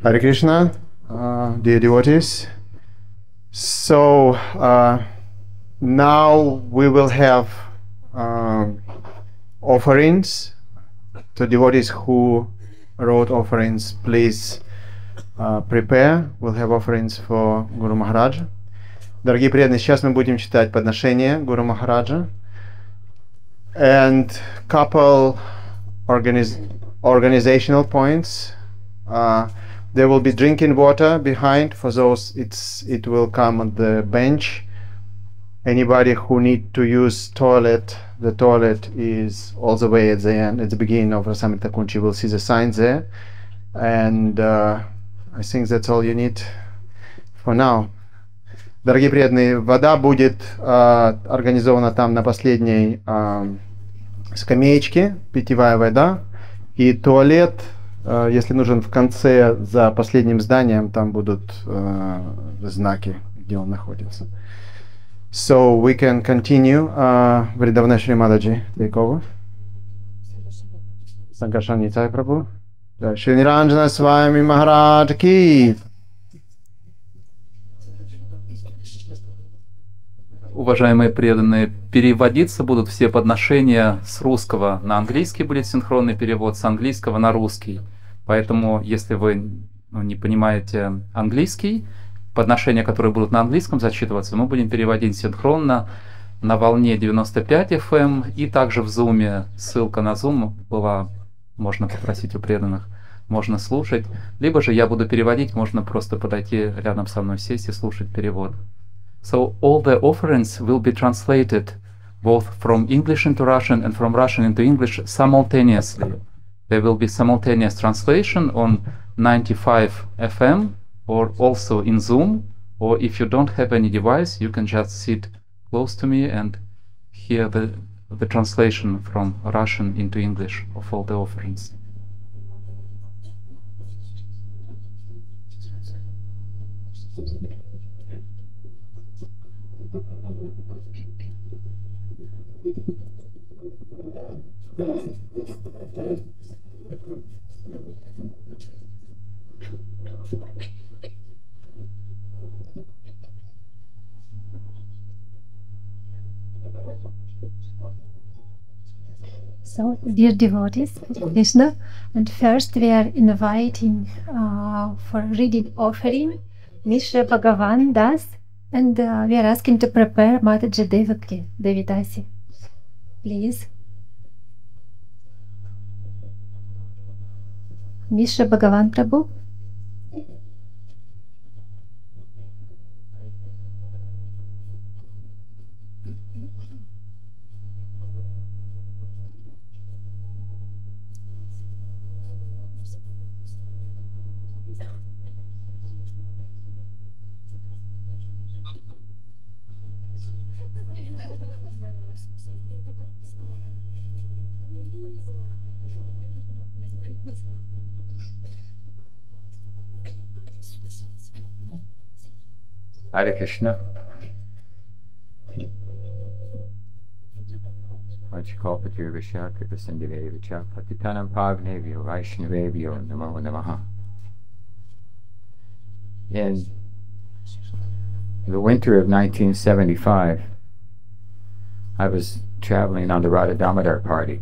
Hare Krishna, dear devotees. So now we will have offerings. To devotees who wrote offerings, please prepare. We'll have offerings for Guru Maharaj. Дорогие преданные, сейчас мы будем читать подношения Гуру Махараджа. And couple organizational points. There will be drinking water behind. For those, it will come on the bench. Anybody who need to use toilet, the toilet is all the way at the end, at the beginning of Rasamrita Kunj. You will see the signs there. And I think that's all you need for now. Дорогие преданные, вода будет организована там на последней скамеечке, питьевая вода. И туалет, если нужен в конце, за последним зданием, там будут знаки, где он находится. So we can continue. Вриндавана Шри Мадхаджи, take over. Санкаршан Ницай Прабhu. Шри Ниранджана Свами Махарадж Ки. Уважаемые преданные, переводиться будут все подношения с русского на английский, будет синхронный перевод, с английского на русский. Поэтому, если вы не понимаете английский, подношения, которые будут на английском зачитываться, мы будем переводить синхронно на волне 95 FM, и также в Zoom, ссылка на Zoom была, можно попросить у преданных, можно слушать. Либо же я буду переводить, можно просто подойти рядом со мной, сесть и слушать перевод. So all the offerings will be translated both from English into Russian and from Russian into English simultaneously. There will be simultaneous translation on 95 FM or also in Zoom, or if you don't have any device, you can just sit close to me and hear the translation from Russian into English of all the offerings. So, dear devotees, Krishna, and first we are inviting for reading offering Mishra Bhagavan Das, and we are asking to prepare Mataji Devaki Devidasi. Please. Mishra Bhagavan Prabhu. Hare Krishna. Vachikopati Vishaka Sindhivya Patitanam Pagnevyo Vaishnavevyo Namo Namaha. In the winter of 1975, I was traveling on the Radha Damodar party.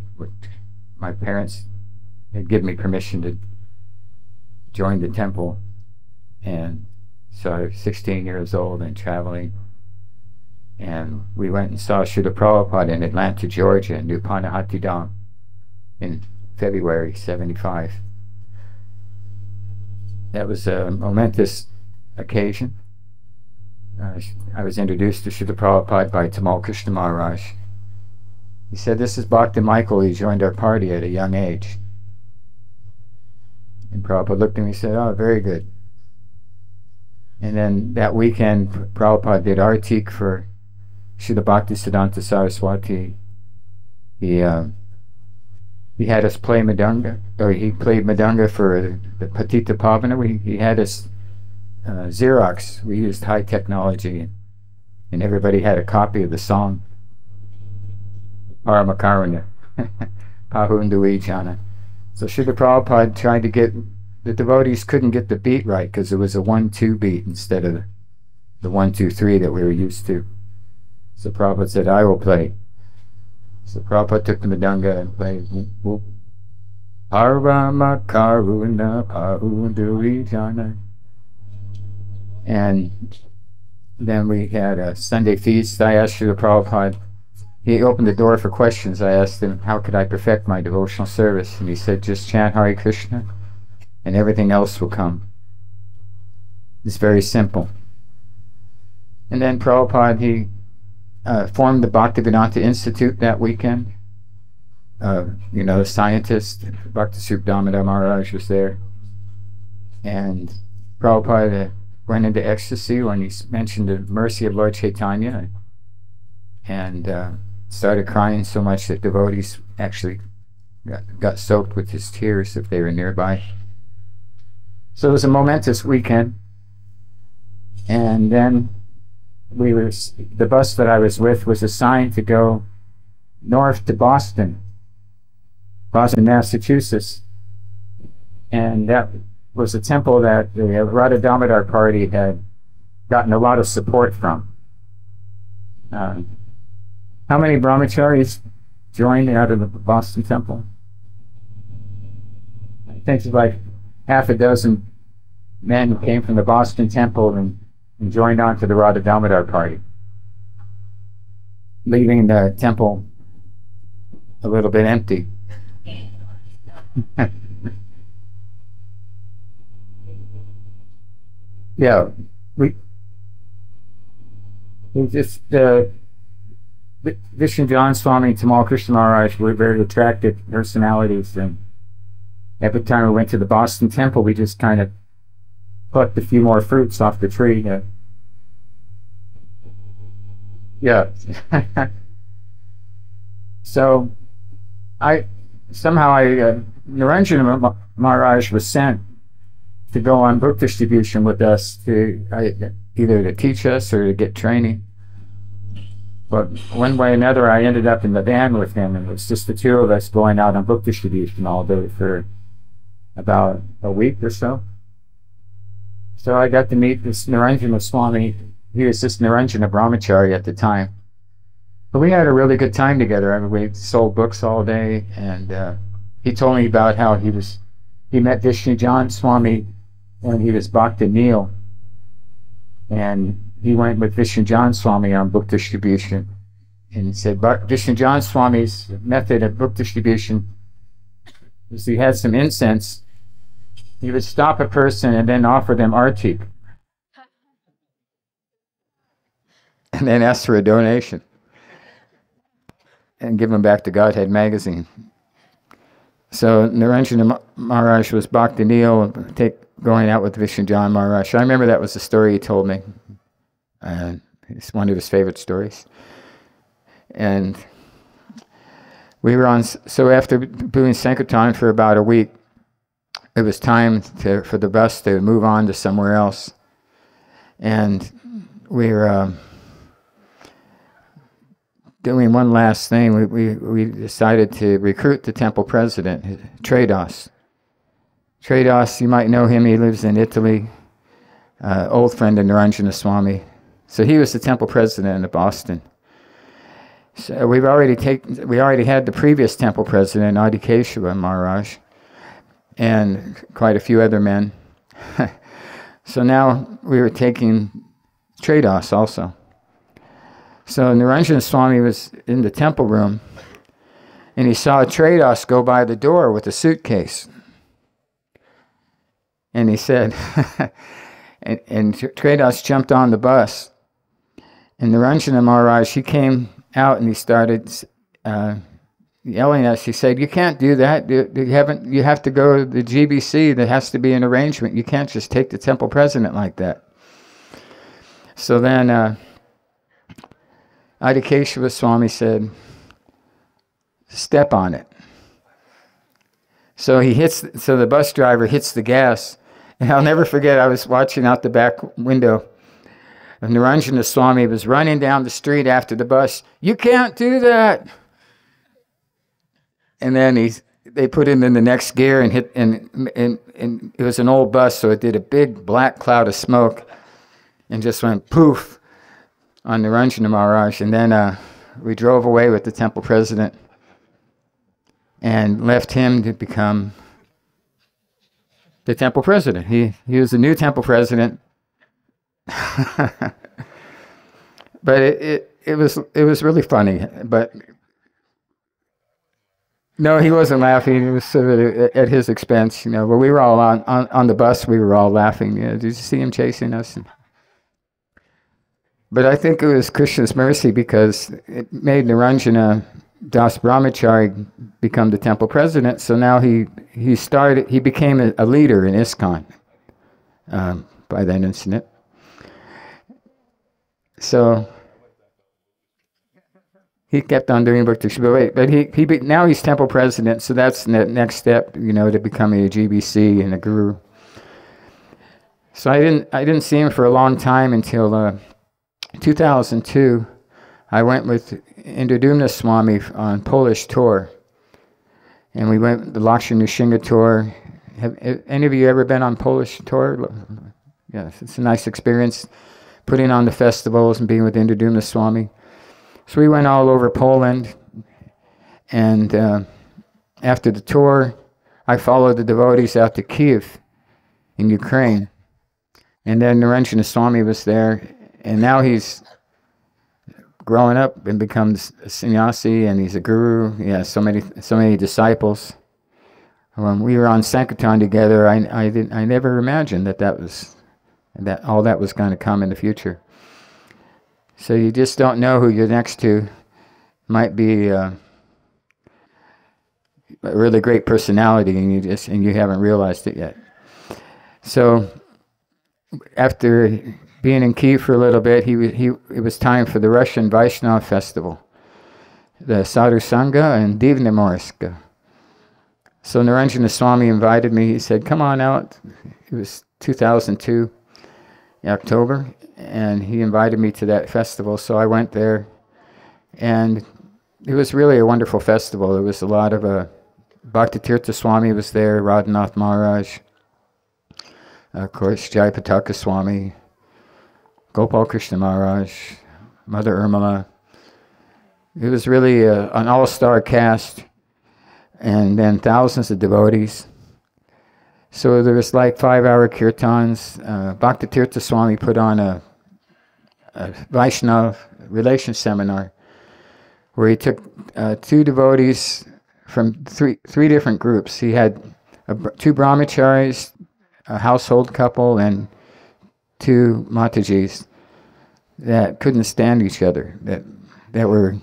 My parents had given me permission to join the temple, and so I was 16 years old and traveling, and we went and saw Srila Prabhupada in Atlanta, Georgia, in New Panahati Dham in February '75. That was a momentous occasion. I was introduced to Srila Prabhupada by Tamal Krishna Maharaj. He said, "This is Bhakta Michael. He joined our party at a young age." And Prabhupada looked at me and said, "Oh, very good." And then that weekend, Prabhupada did Artik for Srila Bhaktisiddhanta Saraswati. He had us play Madanga, or he played Madanga for the Patita Pavana. He had us Xerox. We used high technology, and everybody had a copy of the song Paramakaruna, Pahundui Jana. So Srila Prabhupada tried to get, the devotees couldn't get the beat right because it was a 1-2 beat instead of the 1-2-3 that we were used to. So Prabhupada said, I will play. So Prabhupada took the mridanga and played Parvama Karuna Pahudurijana. And then we had a Sunday feast. I asked Srila Prabhupada, he opened the door for questions. I asked him, how could I perfect my devotional service? And he said, just chant Hare Krishna and everything else will come. It's very simple. And then Prabhupada, he formed the Bhaktivedanta Institute that weekend. You know, the scientist, Bhakti Srup Damodar Maharaj was there. And Prabhupada went into ecstasy when he mentioned the mercy of Lord Chaitanya and started crying so much that devotees actually got soaked with his tears if they were nearby. So it was a momentous weekend. And then the bus that I was with was assigned to go north to Boston, Massachusetts. And that was a temple that the Radha Damodar party had gotten a lot of support from. How many brahmacharis joined out of the Boston temple? I think it's like half a dozen men who came from the Boston temple and joined on to the Radha Damodar party, leaving the temple a little bit empty. Yeah, we just Vishnu John Swami and Tamal Krishna Maharaj were very attractive personalities, and every time we went to the Boston temple, we just kind of plucked a few more fruits off the tree. Yeah. So Niranjana Maharaj was sent to go on book distribution with us, either to teach us or to get training. But one way or another, I ended up in the van with him, and it was just the two of us going out on book distribution all day for about a week or so. So I got to meet this Niranjana Swami. He was just Niranjana Brahmachari at the time. But we had a really good time together. I mean, we sold books all day, and he told me about how he met Vishnu John Swami when he was Bhakti Neil, and he went with Vishnu John Swami on book distribution. And he said Vishnu John Swami's method of book distribution was he had some incense. He would stop a person and then offer them arti, and then ask for a donation and give them back to Godhead magazine. So Niranjana Maharaj was Bhakti Neil, going out with Vishnu John Maharaj. I remember that was the story he told me. It's one of his favorite stories. And we were on, so after doing Sankirtan for about a week, it was time for the bus to move on to somewhere else. And we were doing one last thing. We decided to recruit the temple president, Trados. Trados, you might know him, he lives in Italy, old friend of Niranjana Swami. So he was the temple president of Boston. So we already had the previous temple president, Adikeshava Maharaj, and quite a few other men. So now we were taking Trados also. So Niranjana Swami was in the temple room, and he saw Trados go by the door with a suitcase. And he said, and Trados jumped on the bus. And Niranjana Maharaj, he came out and he started yelling at us. He said, "You can't do that. You have to go to the GBC. There has to be an arrangement. You can't just take the temple president like that." So then Adikeshava Swami said, "Step on it." So the bus driver hits the gas. And I'll never forget, I was watching out the back window. And Niranjana Swami was running down the street after the bus. "You can't do that." And then they put it in the next gear and hit, and it was an old bus, so it did a big black cloud of smoke and just went poof on the Ranjana Maharaj. And then we drove away with the temple president and left him to become the temple president. He was the new temple president. But it was really funny. But no, he wasn't laughing. It was sort of at his expense, you know. But we were all on the bus. We were all laughing. You know, did you see him chasing us? But I think it was Krishna's mercy, because it made Niranjana Das Brahmachari become the temple president. So now he became a leader in ISKCON by that incident. So he kept on doing Bhakti, but now he's temple president. So that's the next step, you know, to becoming a GBC and a guru. So I didn't see him for a long time until 2002. I went with Indradumna Swami on Polish tour, and we went the Lakshmi Nrsimha tour. Have any of you ever been on Polish tour? Yes, it's a nice experience, putting on the festivals and being with Indradumna Swami. So we went all over Poland, and after the tour, I followed the devotees out to Kiev in Ukraine, and then Niranjana Swami was there, and now he's growing up and becomes a sannyasi, and he's a guru. He has so many disciples. When we were on Sankirtan together, I never imagined that all that was going to come in the future. So you just don't know who you're next to. Might be a really great personality, and you haven't realized it yet. So after being in Kiev for a little bit, it was time for the Russian Vaishnava festival, the Sadhu Sangha and Divnomorsk. So Niranjana Swami invited me. He said, "Come on out." It was 2002, October, and he invited me to that festival. So I went there, and it was really a wonderful festival. There was a lot of Bhaktitirtha Swami was there, Radhanath Maharaj, of course, Jayapataka Swami, Gopal Krishna Maharaj, Mother Urmila. It was really an all-star cast, and then thousands of devotees. So there was like 5-hour kirtans. Bhaktitirtha Swami put on a Vaishnava relation seminar where he took 2 devotees from three different groups. He had 2 brahmacharis, a household couple, and 2 Matajis that couldn't stand each other, that were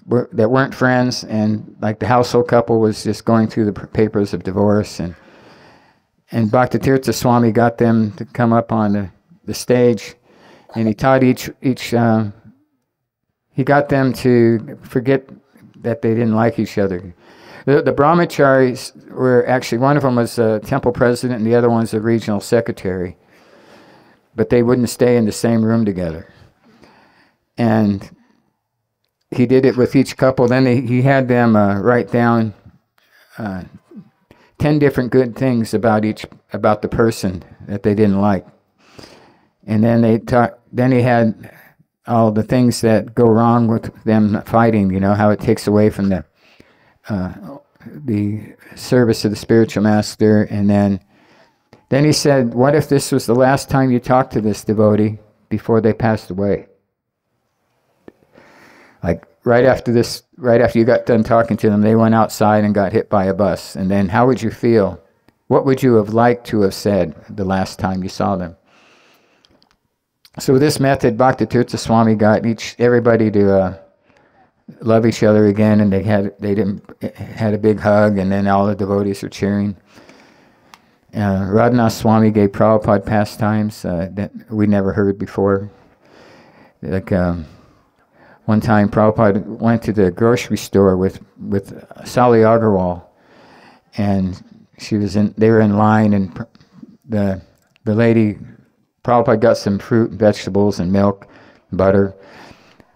that weren't friends, and like the household couple was just going through the papers of divorce, and Bhaktitirtha Swami got them to come up on the stage, and he taught he got them to forget that they didn't like each other. The brahmacharis were actually, one of them was a temple president and the other one was a regional secretary, but they wouldn't stay in the same room together. And he did it with each couple. Then he had them write down 10 different good things about the person that they didn't like, and then he had all the things that go wrong with them fighting. You know, how it takes away from the service of the spiritual master. And then he said, "What if this was the last time you talked to this devotee before they passed away? Like right after you got done talking to them, they went outside and got hit by a bus. And then how would you feel? What would you have liked to have said the last time you saw them?" So with this method, Bhaktitirtha Swami got everybody to love each other again, and they had a big hug, and then all the devotees were cheering. Radhanath Swami gave Prabhupada pastimes that we never heard before. Like one time, Prabhupada went to the grocery store with Sally Agarwal, and they were in line, and the lady, Prabhupada got some fruit and vegetables and milk, and butter,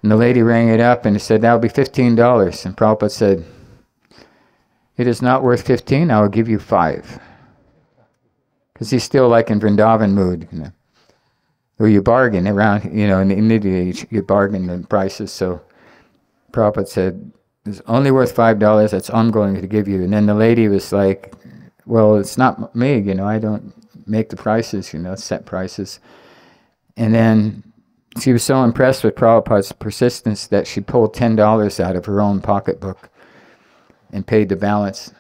and the lady rang it up and said, "That'll be $15. And Prabhupada said, it is not worth 15, I will give you 5. Because he's still like in Vrindavan mood, you know. Or you bargain around, you know, in India you bargain the prices. So Prabhupada said, it's only worth $5, that's all I'm going to give you. And then the lady was like, well, it's not me, you know, I don't make the prices, you know, set prices. And then she was so impressed with Prabhupada's persistence that she pulled $10 out of her own pocketbook and paid the balance.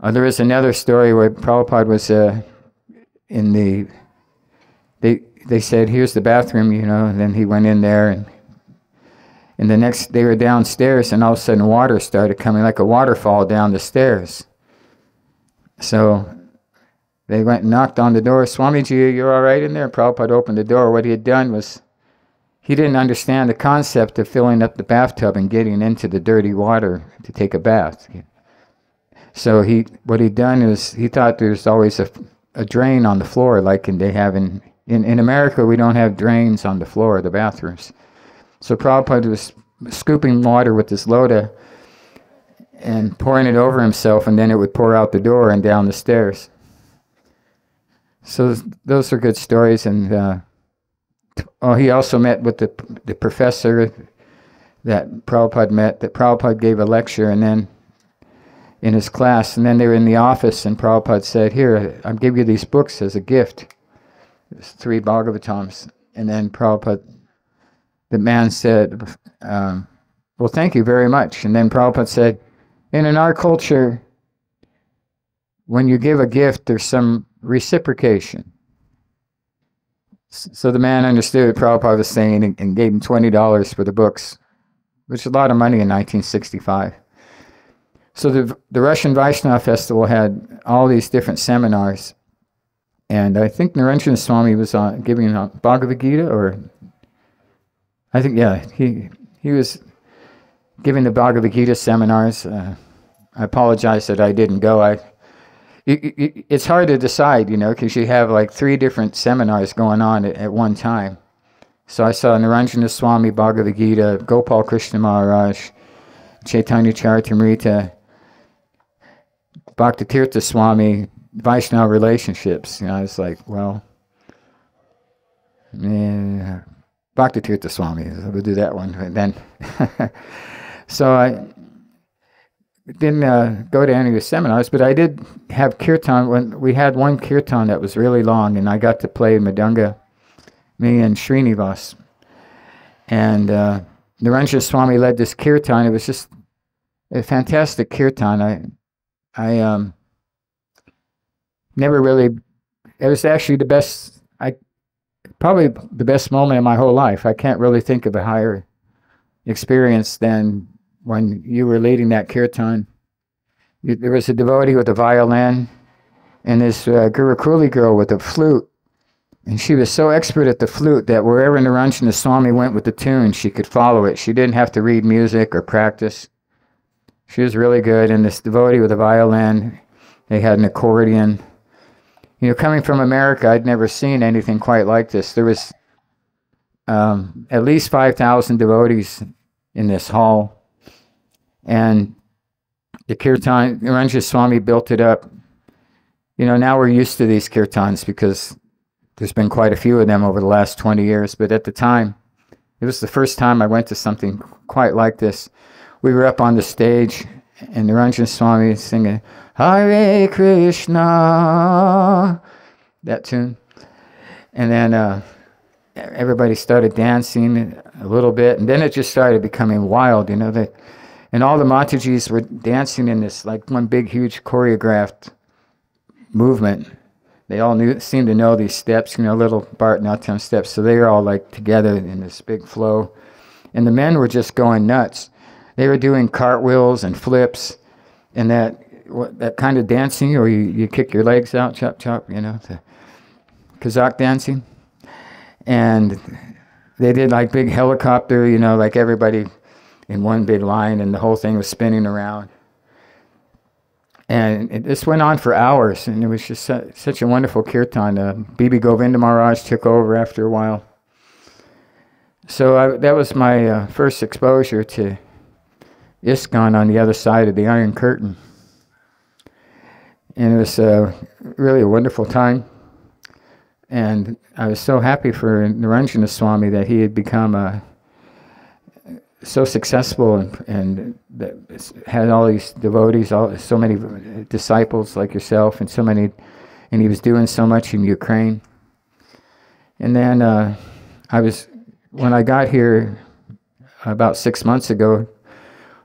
There is another story where Prabhupada was in the, they said, here's the bathroom, you know, and then he went in there, and the next, they were downstairs, and all of a sudden water started coming like a waterfall down the stairs. So they went and knocked on the door. Swamiji, you're all right in there? And Prabhupada opened the door. What he had done was, he didn't understand the concept of filling up the bathtub and getting into the dirty water to take a bath. So what he'd done is, he thought there's always a drain on the floor, like they have in America, we don't have drains on the floor of the bathrooms. So Prabhupada was scooping water with his lota and pouring it over himself, and then it would pour out the door and down the stairs. So those are good stories. And he also met with the professor that Prabhupada met, that Prabhupada gave a lecture, and then in his class, and then they were in the office, and Prabhupada said, here, I'll give you these books as a gift. It was 3 Bhagavatams. And then Prabhupada, the man said, well, thank you very much. And then Prabhupada said, in our culture, when you give a gift, there's some reciprocation. So the man understood what Prabhupada was saying and gave him $20 for the books, which is a lot of money in 1965. So the Russian Vaishnava Festival had all these different seminars, and I think Niranjana Swami was giving a Bhagavad Gita, or I think, yeah, he was giving the Bhagavad Gita seminars. I apologize that I didn't go. It's hard to decide, you know, because you have like 3 different seminars going on at one time. So I saw Niranjana Swami, Bhagavad Gita, Gopal Krishna Maharaj, Chaitanya Charitamrita, Bhaktitirtha Swami, Vaishnava relationships. You know, I was like, well, Bhaktitirtha Swami, we'll do that one. And then, so I didn't go to any of the seminars, but I did have kirtan. When we had one kirtan that was really long, and I got to play Madanga, me and Srinivas. And Niranjana Swami led this kirtan. It was just a fantastic kirtan. I never really, it was actually the best, probably the best moment in my whole life. I can't really think of a higher experience than when you were leading that kirtan. There was a devotee with a violin and this Gurukuli girl with a flute. And she was so expert at the flute that wherever Niranjana Swami went with the tune, she could follow it. She didn't have to read music or practice. She was really good. And this devotee with a violin, they had an accordion. You know, coming from America, I'd never seen anything quite like this. There was at least 5,000 devotees in this hall. And the kirtan, Niranjana Swami built it up. You know, now we're used to these kirtans because there's been quite a few of them over the last 20 years. But at the time, it was the first time I went to something quite like this. We were up on the stage, and Niranjana Swami singing, Hare Krishna, that tune. And then everybody started dancing a little bit, and then it just started becoming wild, you know. And all the Matajis were dancing in this, like, one big, huge choreographed movement. They all seemed to know these steps, you know, little Bharatanatyam steps. So they were all, like, together in this big flow. And the men were just going nuts. They were doing cartwheels and flips and that kind of dancing, or you kick your legs out, chop, chop, you know, the Kazakh dancing. And they did like big helicopter, you know, like everybody in one big line, and the whole thing was spinning around. And this went on for hours, and it was just such a wonderful kirtan. Bibi Govinda Maharaj took over after a while. So that was my first exposure to ISKCON on the other side of the Iron Curtain. And it was really a wonderful time. And I was so happy for Niranjana Swami that he had become so successful and had all these devotees, so many disciples like yourself, and he was doing so much in Ukraine. And then when I got here about 6 months ago,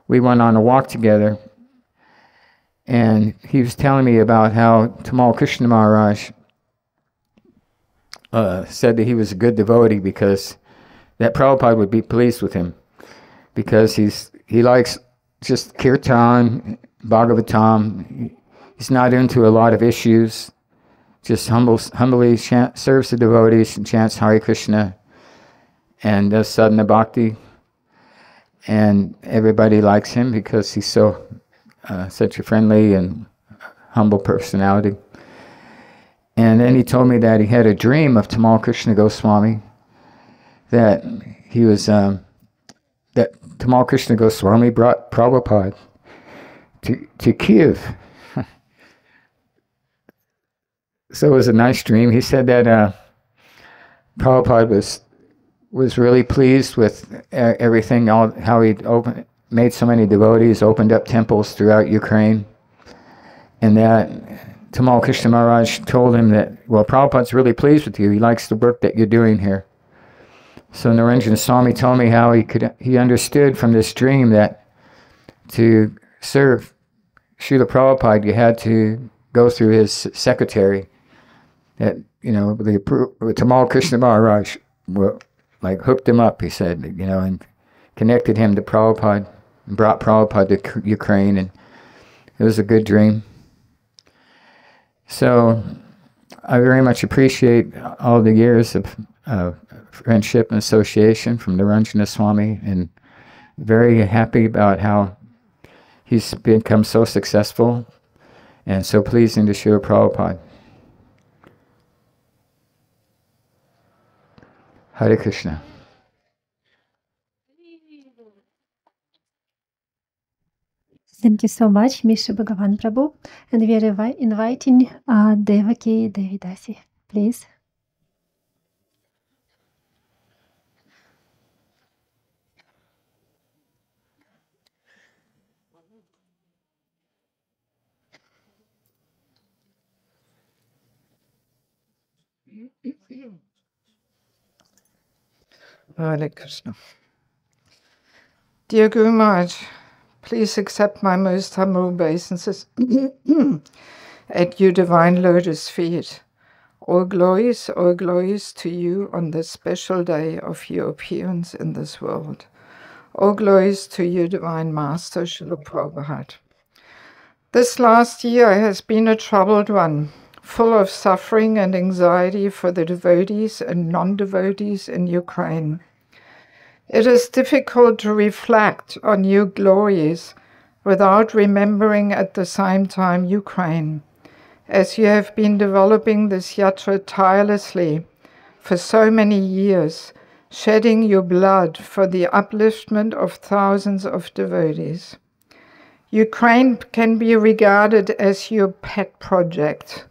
we went on a walk together, and he was telling me about how Tamal Krishna Maharaj said that he was a good devotee because that Prabhupada would be pleased with him, because he likes just kirtan, Bhagavatam. He's not into a lot of issues, just humbly serves the devotees and chants Hare Krishna and does sadhana bhakti. And everybody likes him because he's such a friendly and humble personality. And then he told me that he had a dream of Tamal Krishna Goswami, that that Tamal Krishna Goswami brought Prabhupada to Kiev. So it was a nice dream. He said that Prabhupada was really pleased with everything, how he'd made so many devotees, opened up temples throughout Ukraine, and that Tamal Krishna Maharaj told him that, well, Prabhupada's really pleased with you. He likes the work that you're doing here. So Niranjana Swami told me how he understood from this dream that to serve Srila Prabhupada, you had to go through his secretary. That, Tamal Krishna Maharaj hooked him up, he said, and connected him to Prabhupada, and brought Prabhupada to Ukraine, and it was a good dream. So I very much appreciate all the years of friendship and association from Niranjana Swami, and very happy about how he's become so successful and so pleasing to Srila Prabhupada. Hare Krishna. Thank you so much, Mr. Bhagavan Prabhu. And we are inviting Devaki Devidasi, please. Hare Krishna. Dear Guru Maharaj, please accept my most humble obeisances at your divine lotus feet. All glories to you on this special day of your appearance in this world. All glories to your divine master, Srila Prabhupada. This last year has been a troubled one, full of suffering and anxiety for the devotees and non-devotees in Ukraine. It is difficult to reflect on your glories without remembering at the same time Ukraine, as you have been developing this yatra tirelessly for so many years, shedding your blood for the upliftment of thousands of devotees. Ukraine can be regarded as your pet project,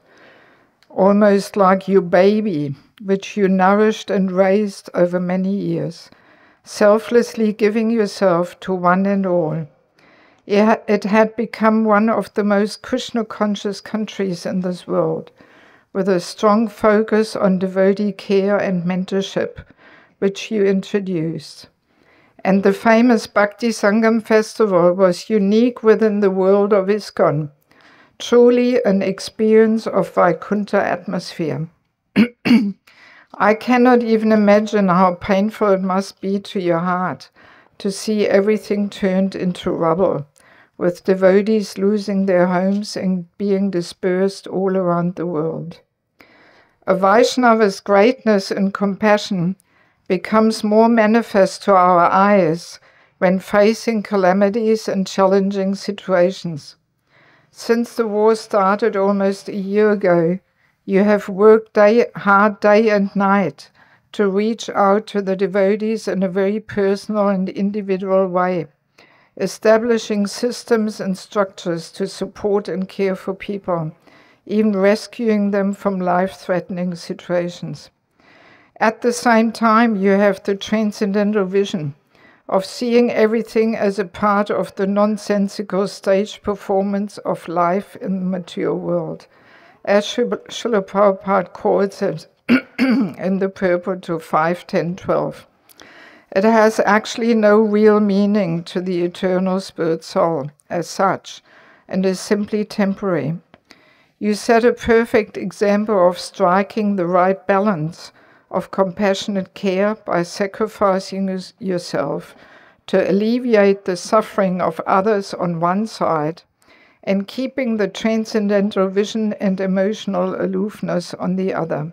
almost like your baby, which you nourished and raised over many years, selflessly giving yourself to one and all. It had become one of the most Krishna-conscious countries in this world, with a strong focus on devotee care and mentorship, which you introduced. And the famous Bhakti Sangam festival was unique within the world of ISKCON, truly an experience of Vaikuntha atmosphere. I cannot even imagine how painful it must be to your heart to see everything turned into rubble, with devotees losing their homes and being dispersed all around the world. A Vaishnava's greatness and compassion becomes more manifest to our eyes when facing calamities and challenging situations. Since the war started almost a year ago, you have worked hard day and night to reach out to the devotees in a very personal and individual way. establishing systems and structures to support and care for people, even rescuing them from life-threatening situations. At the same time, you have the transcendental vision of seeing everything as a part of the nonsensical stage performance of life in the material world, as Srila Prabhupada calls it in the purport of 5.10.12. It has actually no real meaning to the eternal spirit soul as such, and is simply temporary. You set a perfect example of striking the right balance of compassionate care by sacrificing yourself to alleviate the suffering of others on one side and keeping the transcendental vision and emotional aloofness on the other.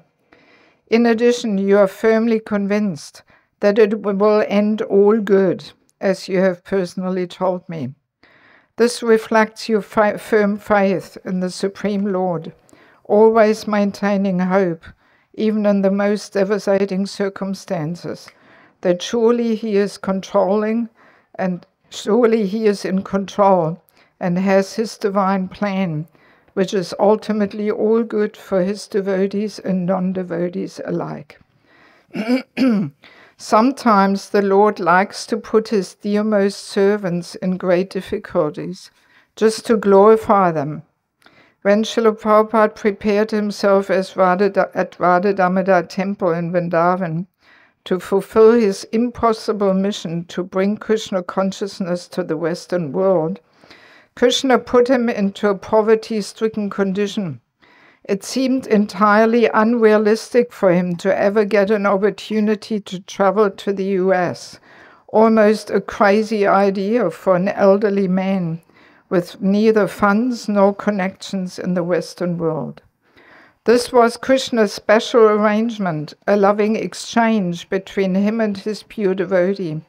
In addition, you are firmly convinced that it will end all good, as you have personally told me. This reflects your firm faith in the Supreme Lord, always maintaining hope, even in the most devastating circumstances, that surely He is controlling and surely He is in control and has His divine plan, which is ultimately all good for His devotees and non-devotees alike. Sometimes the Lord likes to put His dearmost servants in great difficulties, just to glorify them. When Srila Prabhupada prepared himself at Radha Damodar temple in Vrindavan to fulfill his impossible mission to bring Krishna consciousness to the Western world, Krishna put him into a poverty-stricken condition. It seemed entirely unrealistic for him to ever get an opportunity to travel to the US, almost a crazy idea for an elderly man with neither funds nor connections in the Western world. This was Krishna's special arrangement, a loving exchange between him and his pure devotee,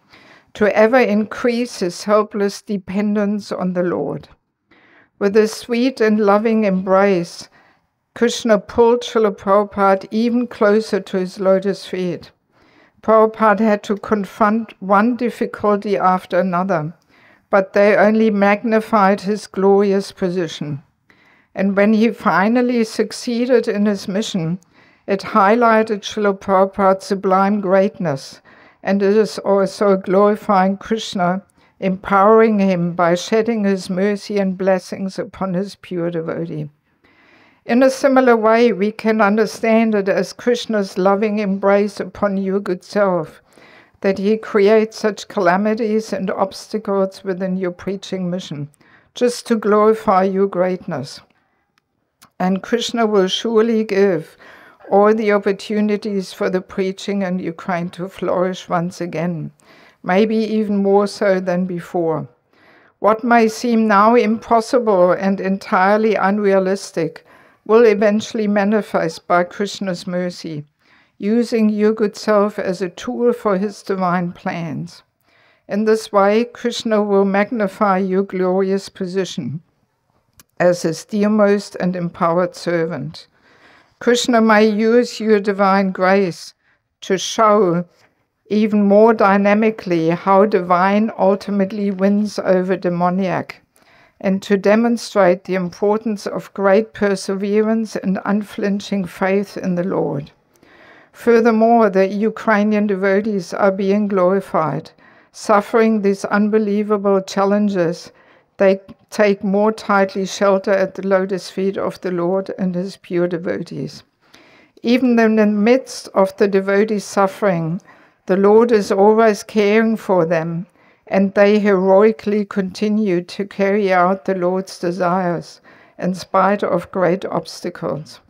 to ever increase his helpless dependence on the Lord. With a sweet and loving embrace, Krishna pulled Srila Prabhupada even closer to his lotus feet. Prabhupada had to confront one difficulty after another, but they only magnified his glorious position. And when he finally succeeded in his mission, it highlighted Srila Prabhupada's sublime greatness, and it is also glorifying Krishna, empowering him by shedding his mercy and blessings upon his pure devotee. In a similar way, we can understand it as Krishna's loving embrace upon your good self, that He creates such calamities and obstacles within your preaching mission, just to glorify your greatness. And Krishna will surely give all the opportunities for the preaching in Ukraine to flourish once again, maybe even more so than before. What may seem now impossible and entirely unrealistic will eventually manifest by Krishna's mercy, using your good self as a tool for His divine plans. In this way, Krishna will magnify your glorious position as His dearmost and empowered servant. Krishna may use your divine grace to show even more dynamically how divine ultimately wins over demoniac, and to demonstrate the importance of great perseverance and unflinching faith in the Lord. Furthermore, the Ukrainian devotees are being glorified. Suffering these unbelievable challenges, they take more tightly shelter at the lotus feet of the Lord and His pure devotees. Even in the midst of the devotees' suffering, the Lord is always caring for them, and they heroically continue to carry out the Lord's desires in spite of great obstacles.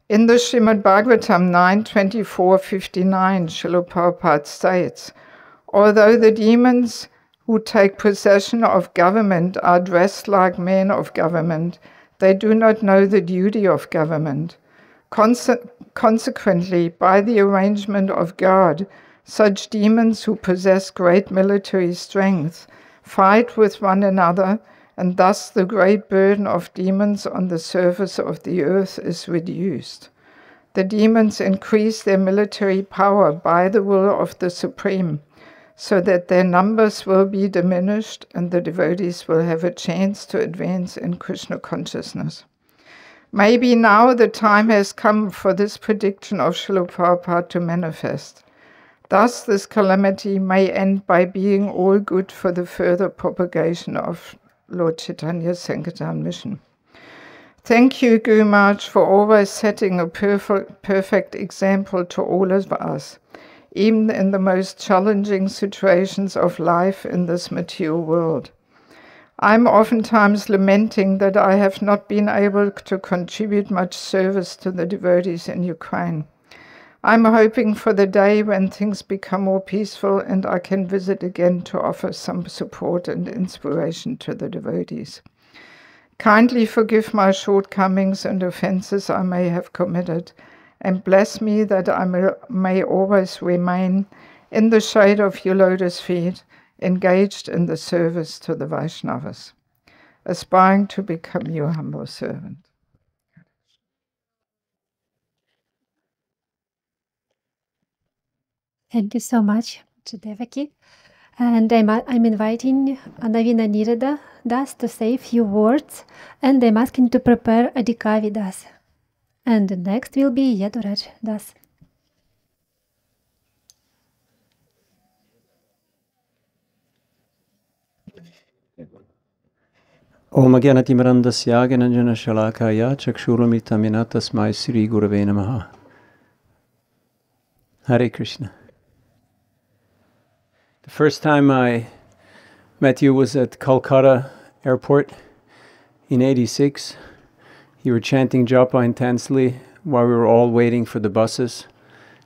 In the Srimad Bhagavatam 9.24.59, Srila Prabhupada states, although the demons who take possession of government are dressed like men of government, they do not know the duty of government. Consequently, by the arrangement of God, such demons who possess great military strength fight with one another, and thus the great burden of demons on the surface of the earth is reduced. The demons increase their military power by the will of the Supreme, so that their numbers will be diminished and the devotees will have a chance to advance in Krishna consciousness. Maybe now the time has come for this prediction of Srila Prabhupada to manifest. Thus, this calamity may end by being all good for the further propagation of Lord Chaitanya's Sankirtan mission. Thank you, Guru Maharaj, for always setting a perfect example to all of us, even in the most challenging situations of life in this material world. I'm oftentimes lamenting that I have not been able to contribute much service to the devotees in Ukraine. I'm hoping for the day when things become more peaceful and I can visit again to offer some support and inspiration to the devotees. Kindly forgive my shortcomings and offenses I may have committed, and bless me that I may always remain in the shade of your lotus feet, engaged in the service to the Vaishnavas, aspiring to become your humble servant. Thank you so much, Devaki. And I'm inviting Navina Nirada Das to say a few words, and I'm asking to prepare Adhikavi Das. And next will be Yaduraj Das. Om Agyanatimirandasya Gyananjana Shalakaya Chakshuramitamina Tasmai Sri Gurave Namaha. Hare Krishna. The first time I met you was at Kolkata airport in '86. You were chanting japa intensely while we were all waiting for the buses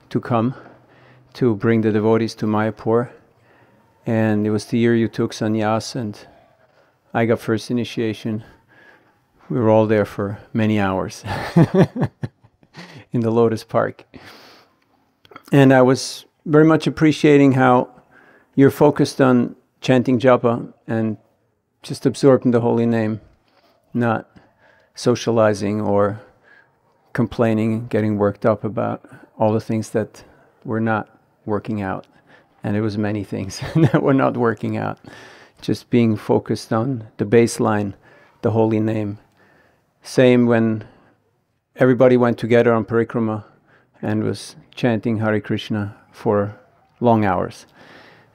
to come to bring the devotees to Mayapur. And it was the year you took sannyas and I got first initiation. We were all there for many hours in the Lotus Park. And I was very much appreciating how you're focused on chanting japa and just absorbing the holy name, not socializing or complaining, getting worked up about all the things that were not working out. And it was many things that were not working out. Just being focused on the baseline, the holy name. Same when everybody went together on parikrama and was chanting Hare Krishna for long hours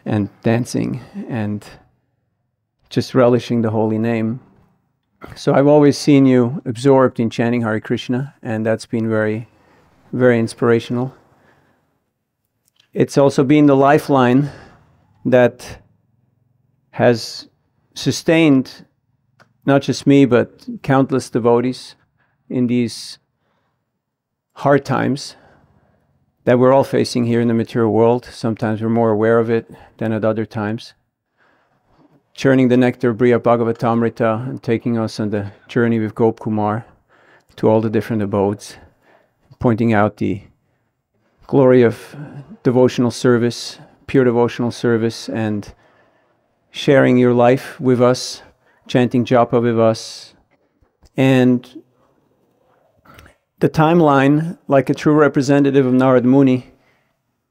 and dancing and just relishing the holy name. So I've always seen you absorbed in chanting Hare Krishna, and that's been very, very inspirational. It's also been the lifeline that has sustained not just me, but countless devotees in these hard times that we're all facing here in the material world. Sometimes we're more aware of it than at other times. Churning the nectar of Briya Bhagavatamrita and taking us on the journey with Gop Kumar to all the different abodes, pointing out the glory of devotional service, pure devotional service, and sharing your life with us, chanting japa with us. And the timeline, like a true representative of Narad Muni,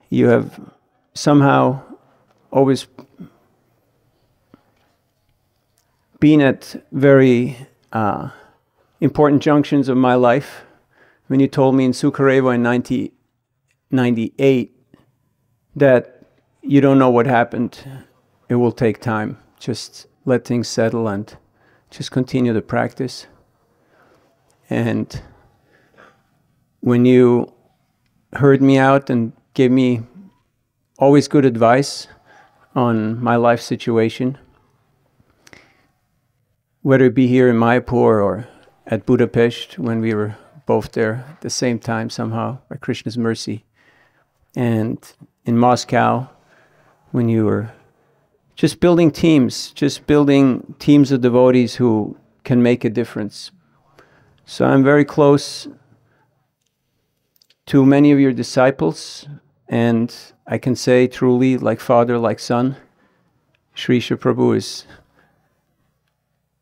you have somehow always been at very important junctions of my life. When you told me in Sukhareva in 1998 that you don't know what happened, it will take time. Just let things settle and just continue the practice. And when you heard me out and gave me always good advice on my life situation, whether it be here in Mayapur or at Budapest, when we were both there at the same time somehow, by Krishna's mercy, and in Moscow, when you were just building teams of devotees who can make a difference. So I'm very close to many of your disciples, and I can say truly, like father, like son, Sri Shri Prabhu is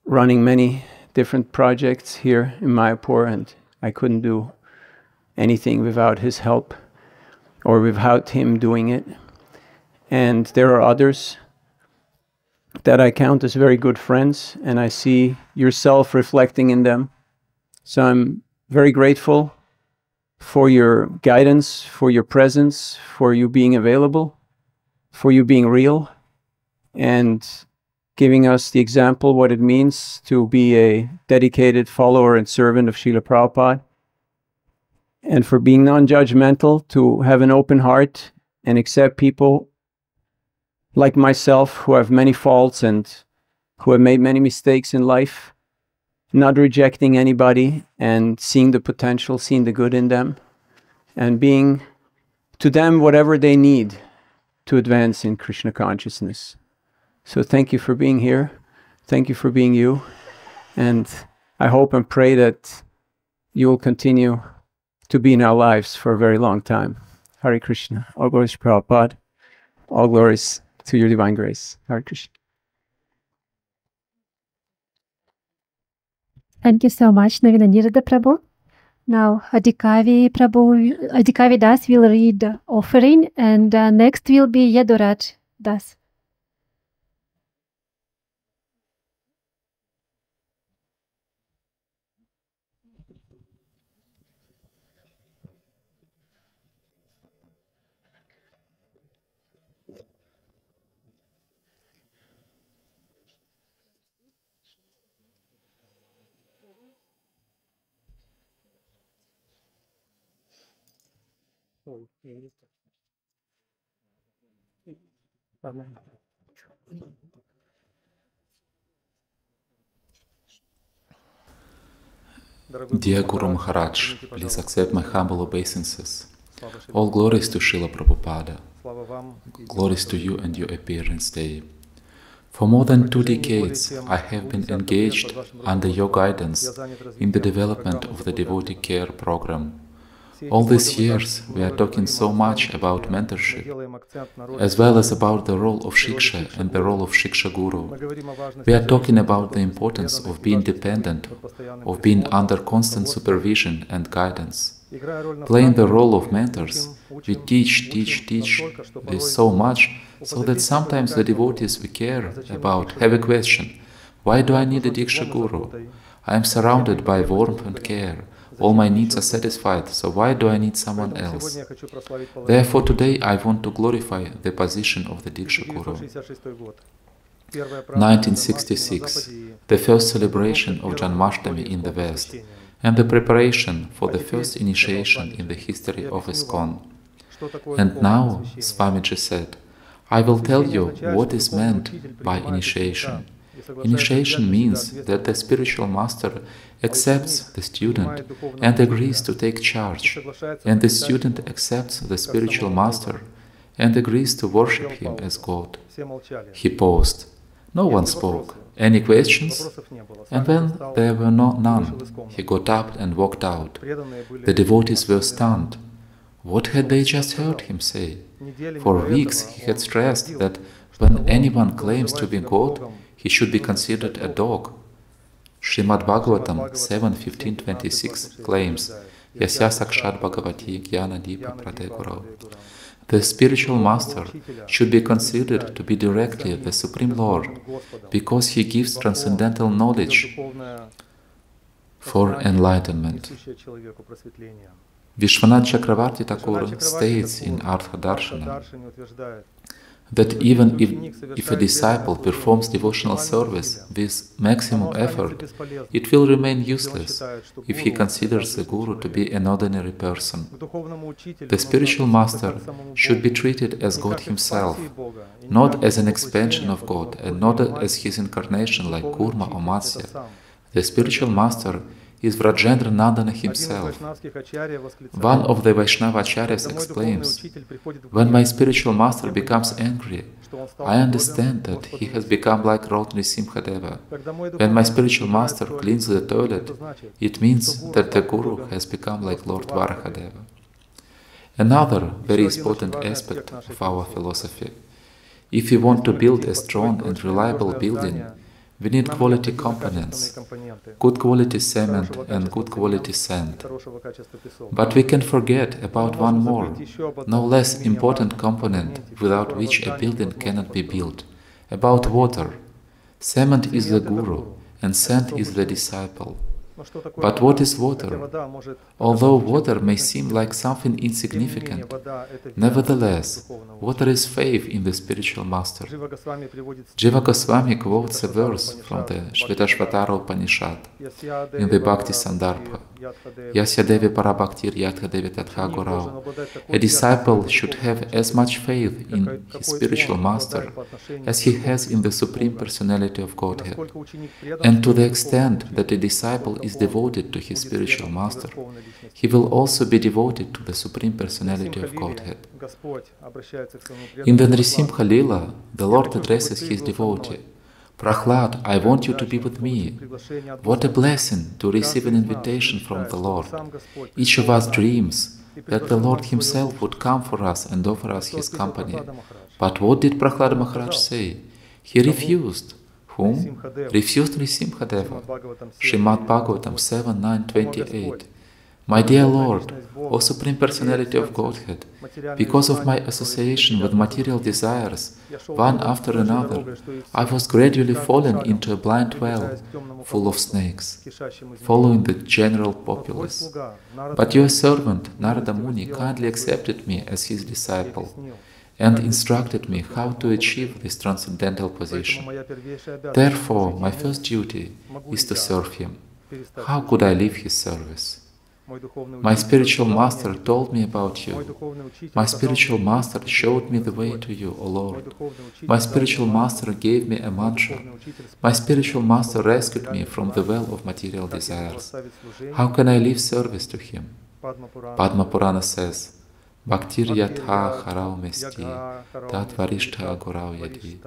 running many different projects here in Mayapur, and I couldn't do anything without his help or without him doing it. And there are others that I count as very good friends, and I see yourself reflecting in them. So I'm very grateful for your guidance, for your presence, for you being available, for you being real, and giving us the example what it means to be a dedicated follower and servant of Srila Prabhupada, and for being non-judgmental, to have an open heart and accept people like myself who have many faults and who have made many mistakes in life, not rejecting anybody and seeing the potential, seeing the good in them, and being to them whatever they need to advance in Krishna consciousness. So thank you for being here. Thank you for being you. And I hope and pray that you will continue to be in our lives for a very long time. Hare Krishna. All glories to Prabhupada. All glories to your divine grace. Hare Krishna. Thank you so much, Navinanirada Prabhu. Now, Adhikavi Das will read the offering, and next will be Yaduraj Das. Dear Guru Maharaj, please accept my humble obeisances. All glories to Srila Prabhupada. Glories to you and your appearance day. For more than 2 decades, I have been engaged under your guidance in the development of the devotee care program. All these years, we are talking so much about mentorship, as well as about the role of Shiksha and the role of Shiksha Guru. We are talking about the importance of being dependent, of being under constant supervision and guidance. Playing the role of mentors, we teach this so much, so that sometimes the devotees we care about have a question: why do I need a Diksha Guru? I am surrounded by warmth and care. All my needs are satisfied, so why do I need someone else? Therefore today I want to glorify the position of the Diksha Guru. 1966, the first celebration of Janmashtami in the West, and the preparation for the first initiation in the history of ISKCON. And now, Swamiji said, I will tell you what is meant by initiation. Initiation means that the spiritual master accepts the student and agrees to take charge, and the student accepts the spiritual master and agrees to worship him as God. He paused. No one spoke. Any questions? And when there were none, he got up and walked out. The devotees were stunned. What had they just heard him say? For weeks he had stressed that when anyone claims to be God, he should be considered a dog. Srimad Bhagavatam 7.15.26 claims, Yasya Sakshat Bhagavati Jnana Dipa Pradeguru. The spiritual master should be considered to be directly the Supreme Lord, because he gives transcendental knowledge for enlightenment. Vishwanath Chakravarti Thakur states in Artha Darshana that even if a disciple performs devotional service with maximum effort, it will remain useless if he considers the Guru to be an ordinary person. The spiritual master should be treated as God himself, not as an expansion of God and not as his incarnation like Kurma or Matsya. The spiritual master is Vrajendra Nandana himself. One of the Vaishnava Acharyas explains, when my spiritual master becomes angry, I understand that he has become like Lord Nrisimhadeva. When my spiritual master cleans the toilet, it means that the Guru has become like Lord Varahadeva. Another very important aspect of our philosophy: if we want to build a strong and reliable building, We need quality components, good quality cement and good quality sand. But we can forget about one more, no less important component without which a building cannot be built, about water. Cement is the guru and sand is the disciple. But what is water? Although water may seem like something insignificant, nevertheless, water is faith in the spiritual master. Jiva Goswami quotes a verse from the Shvetashvatara Upanishad in the Bhakti Sandarbha. Yasya Devi Parabhaktir Yatha Devi Tatha Gorau. A disciple should have as much faith in his spiritual master as he has in the Supreme Personality of Godhead. And to the extent that a disciple is devoted to his spiritual master, he will also be devoted to the Supreme Personality of Godhead. In the Nrisimha Lila, the Lord addresses his devotee, Prahlad, I want you to be with me. What a blessing to receive an invitation from the Lord. Each of us dreams that the Lord himself would come for us and offer us his company. But what did Prahlad Maharaj say? He refused. Whom? Refused Nrisimha Deva. Srimad Bhagavatam 7:9-28. My dear Lord, O Supreme Personality of Godhead, because of my association with material desires, one after another, I was gradually fallen into a blind well full of snakes, following the general populace. But your servant, Narada Muni, kindly accepted me as his disciple and instructed me how to achieve this transcendental position. Therefore, my first duty is to serve him. How could I leave his service? My spiritual master told me about you. My spiritual master showed me the way to you, O Lord. My spiritual master gave me a mantra. My spiritual master rescued me from the well of material desires. How can I leave service to him? Padma Purana says, Bhaktir yatha harau mesti, tat varishtha gorau yadi,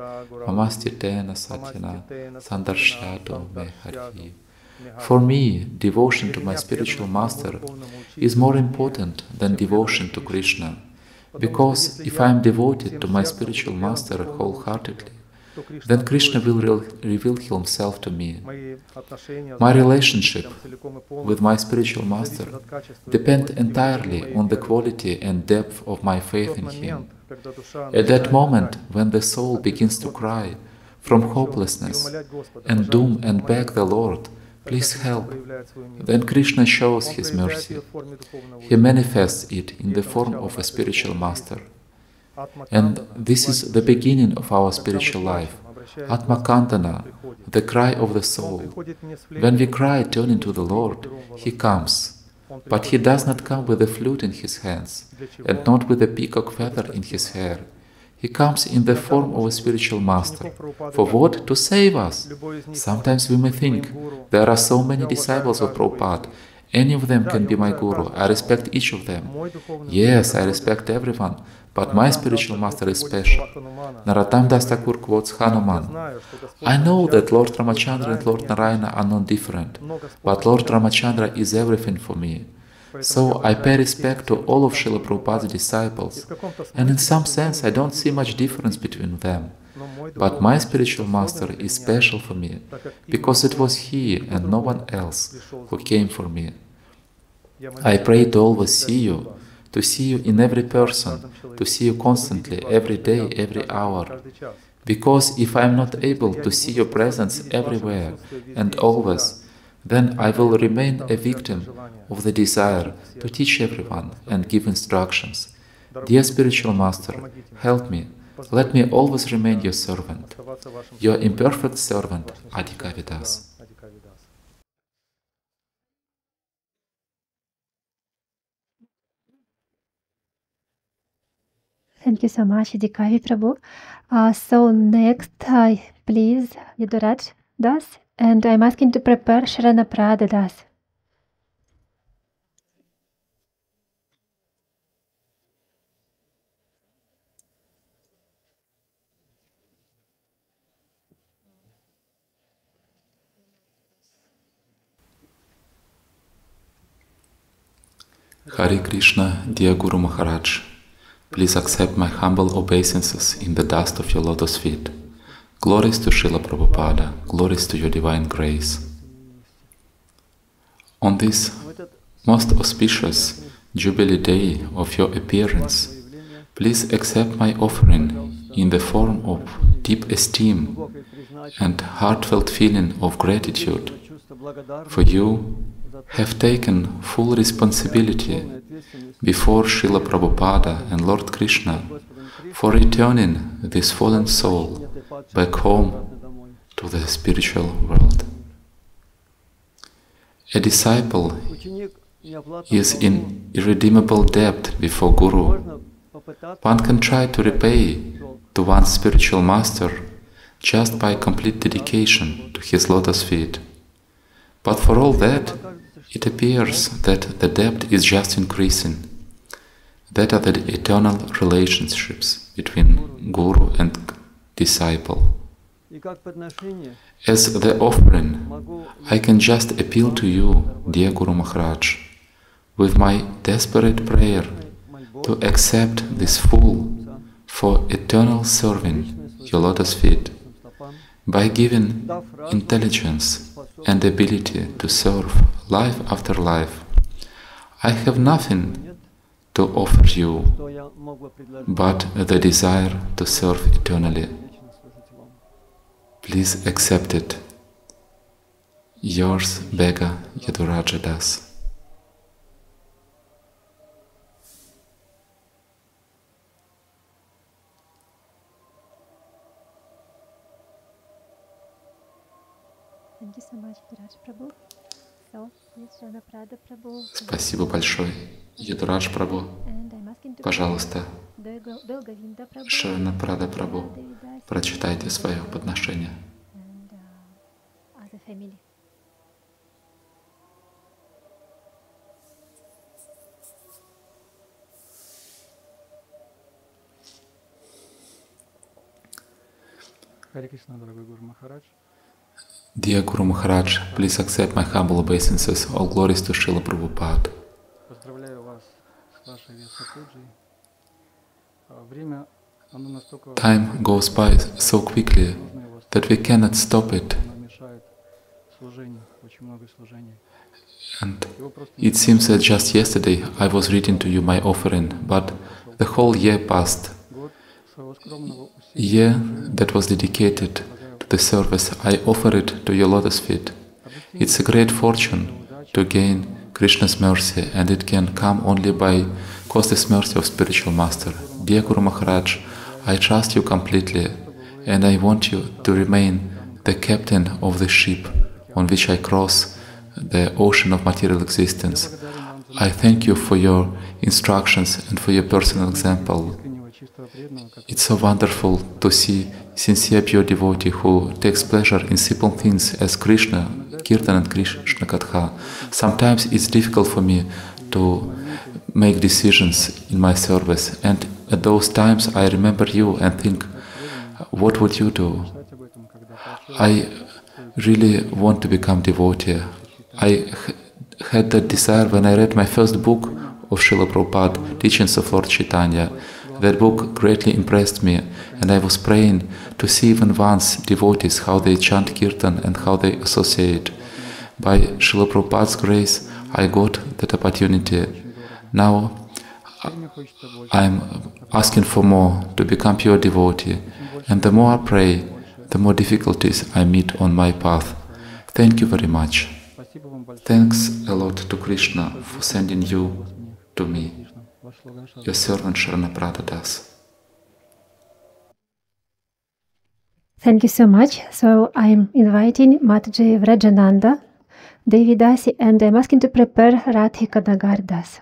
mamastirtena satyana, sandarshyado me hari. For me, devotion to my spiritual master is more important than devotion to Krishna, because if I am devoted to my spiritual master wholeheartedly, then Krishna will reveal himself to me. My relationship with my spiritual master depends entirely on the quality and depth of my faith in him. At that moment, when the soul begins to cry from hopelessness and doom and beg the Lord, please help, then Krishna shows his mercy. He manifests it in the form of a spiritual master. And this is the beginning of our spiritual life, Atma Kantana, the cry of the soul. When we cry turning to the Lord, He comes. But He does not come with a flute in His hands, and not with a peacock feather in His hair. He comes in the form of a spiritual master. For what? To save us. Sometimes we may think, there are so many disciples of Prabhupada, any of them can be my guru, I respect each of them. Yes, I respect everyone, but my spiritual master is special. Narottam Das Thakur quotes Hanuman. I know that Lord Ramachandra and Lord Narayana are not different, but Lord Ramachandra is everything for me. So I pay respect to all of Srila Prabhupada's disciples, and in some sense I don't see much difference between them. But my spiritual master is special for me, because it was he and no one else who came for me. I pray to always see you, to see you in every person, to see you constantly, every day, every hour. Because if I am not able to see your presence everywhere and always, then I will remain a victim of the desire to teach everyone and give instructions. Dear spiritual master, help me. Let me always remain your servant, your imperfect servant, Adhikavidas. Thank you so much, Adhikavi Prabhu. So next, please, Yaduraj Das, and I'm asking to prepare Sharanaprada Das. Hare Krishna, dear Guru Maharaj, please accept my humble obeisances in the dust of your lotus feet. Glories to Srila Prabhupada, glories to your divine grace. On this most auspicious Jubilee day of your appearance, please accept my offering in the form of deep esteem and heartfelt feeling of gratitude, for you have taken full responsibility before Srila Prabhupada and Lord Krishna for returning this fallen soul back home to the spiritual world. A disciple is in irredeemable debt before Guru. One can try to repay to one's spiritual master just by complete dedication to his lotus feet. But for all that, it appears that the debt is just increasing. That are the eternal relationships between Guru and disciple. As the offering, I can just appeal to you, dear Guru Maharaj, with my desperate prayer to accept this full for eternal serving your lotus feet by giving intelligence and ability to serve life after life. I have nothing to offer you but the desire to serve eternally. Please accept it. Yours, Bega Yaduraja Das. Thank you so much, Yaduraj Prabhu. So, please, Shana Prada Prabhu. Спасибо большое, Ядурадж Прабhu. And I'm asking to Пожалуйста, Долговинда Prabhu. Шрана Прада Прабhu, прочитайте свое подношение. And as a family. Харе Кришна, дорогой Гуру Махарадж. Dear Guru Maharaj, please accept my humble obeisances. All glories to Srila Prabhupada. Поздравляю вас с вашей Vyasa Puja. Время, оно настолько Time goes by so quickly that we cannot stop it. мешает служению, очень много служений. And it seems that just yesterday I was reading to you my offering, but the whole year passed. Год своего скромного Year that was dedicated to the service, I offer it to your lotus feet. It's a great fortune to gain Krishna's mercy, and it can come only by causeless mercy of spiritual master. Dear Guru Maharaj, I trust you completely, and I want you to remain the captain of the ship on which I cross the ocean of material existence. I thank you for your instructions and for your personal example. искреннего, чистого преданного, как It's so wonderful to see sincere pure devotee who takes pleasure in simple things as Krishna, Kirtan and Krishna Katha. Sometimes it's difficult for me to make decisions in my service, and at those times I remember you and think, what would you do? писать об этом, когда поощряют I really want to become devotee. I had that desire when I read my first book of Srila Prabhupada, Teachings of Lord Chaitanya. That book greatly impressed me, and I was praying to see even once devotees, how they chant Kirtan and how they associate. By Srila Prabhupada's grace, I got that opportunity. Now I'm asking for more, to become pure devotee, and the more I pray, the more difficulties I meet on my path. Thank you very much. Спасибо вам большое, Thanks a lot to Krishna for sending you to me, Кришна, ваш слуга Шарна. your servant Sharanaprata Das. Thank you so much. So I'm inviting Mataji Vrajananda, Devi Dasi, and I'm asking to prepare Radhika Nagar Das.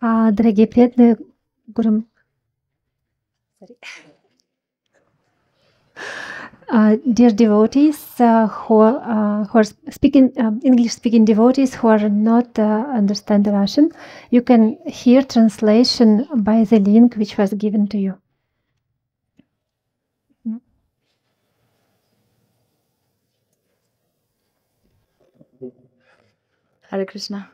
Дорогие преданные, Гуру... Dear devotees who are speaking English-speaking devotees who are not understand Russian, you can hear translation by the link which was given to you. Hare Krishna.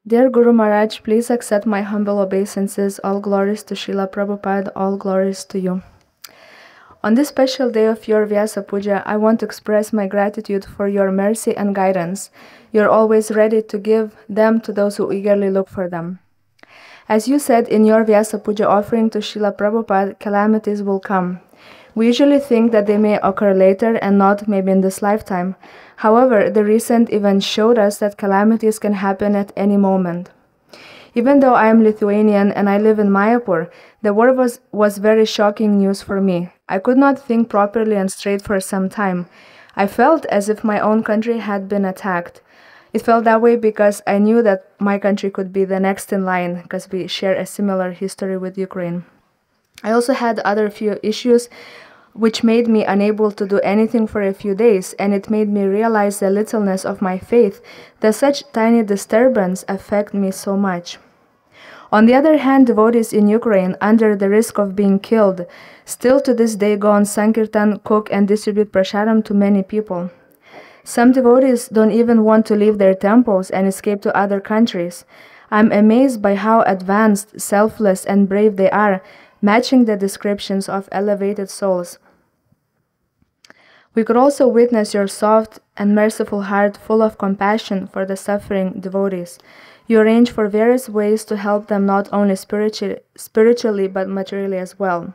Dear Guru Maharaj, please accept my humble obeisances. All glories to Srila Prabhupada, all glories to you. On this special day of your Vyasa Puja, I want to express my gratitude for your mercy and guidance. You're always ready to give them to those who eagerly look for them. As you said in your Vyasa Puja offering to Srila Prabhupada, calamities will come. We usually think that they may occur later and not maybe in this lifetime. However, the recent events showed us that calamities can happen at any moment. Even though I am Lithuanian and I live in Mayapur, the war was very shocking news for me. I could not think properly and straight for some time. I felt as if my own country had been attacked. It felt that way because I knew that my country could be the next in line because we share a similar history with Ukraine. I also had other few issues which made me unable to do anything for a few days, and it made me realize the littleness of my faith, that such tiny disturbance affect me so much. On the other hand, devotees in Ukraine, under the risk of being killed, still to this day go on Sankirtan, cook and distribute prasadam to many people. Some devotees don't even want to leave their temples and escape to other countries. I'm amazed by how advanced, selfless, and brave they are, matching the descriptions of elevated souls. We could also witness your soft and merciful heart full of compassion for the suffering devotees. You arrange for various ways to help them not only spiritually but materially as well.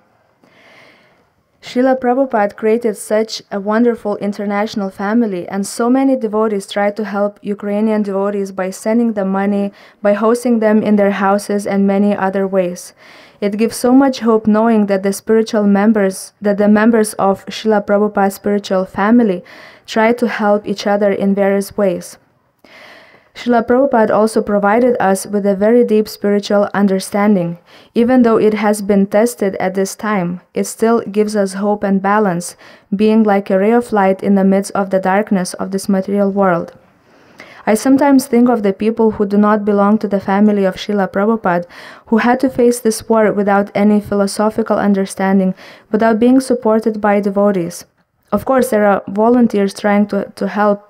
Srila Prabhupada created such a wonderful international family, and so many devotees try to help Ukrainian devotees by sending them money, by hosting them in their houses, and many other ways. It gives so much hope knowing that the members of Srila Prabhupada's spiritual family try to help each other in various ways. Srila Prabhupada also provided us with a very deep spiritual understanding. Even though it has been tested at this time, it still gives us hope and balance, being like a ray of light in the midst of the darkness of this material world. I sometimes think of the people who do not belong to the family of Srila Prabhupada, who had to face this war without any philosophical understanding, without being supported by devotees. Of course, there are volunteers trying to help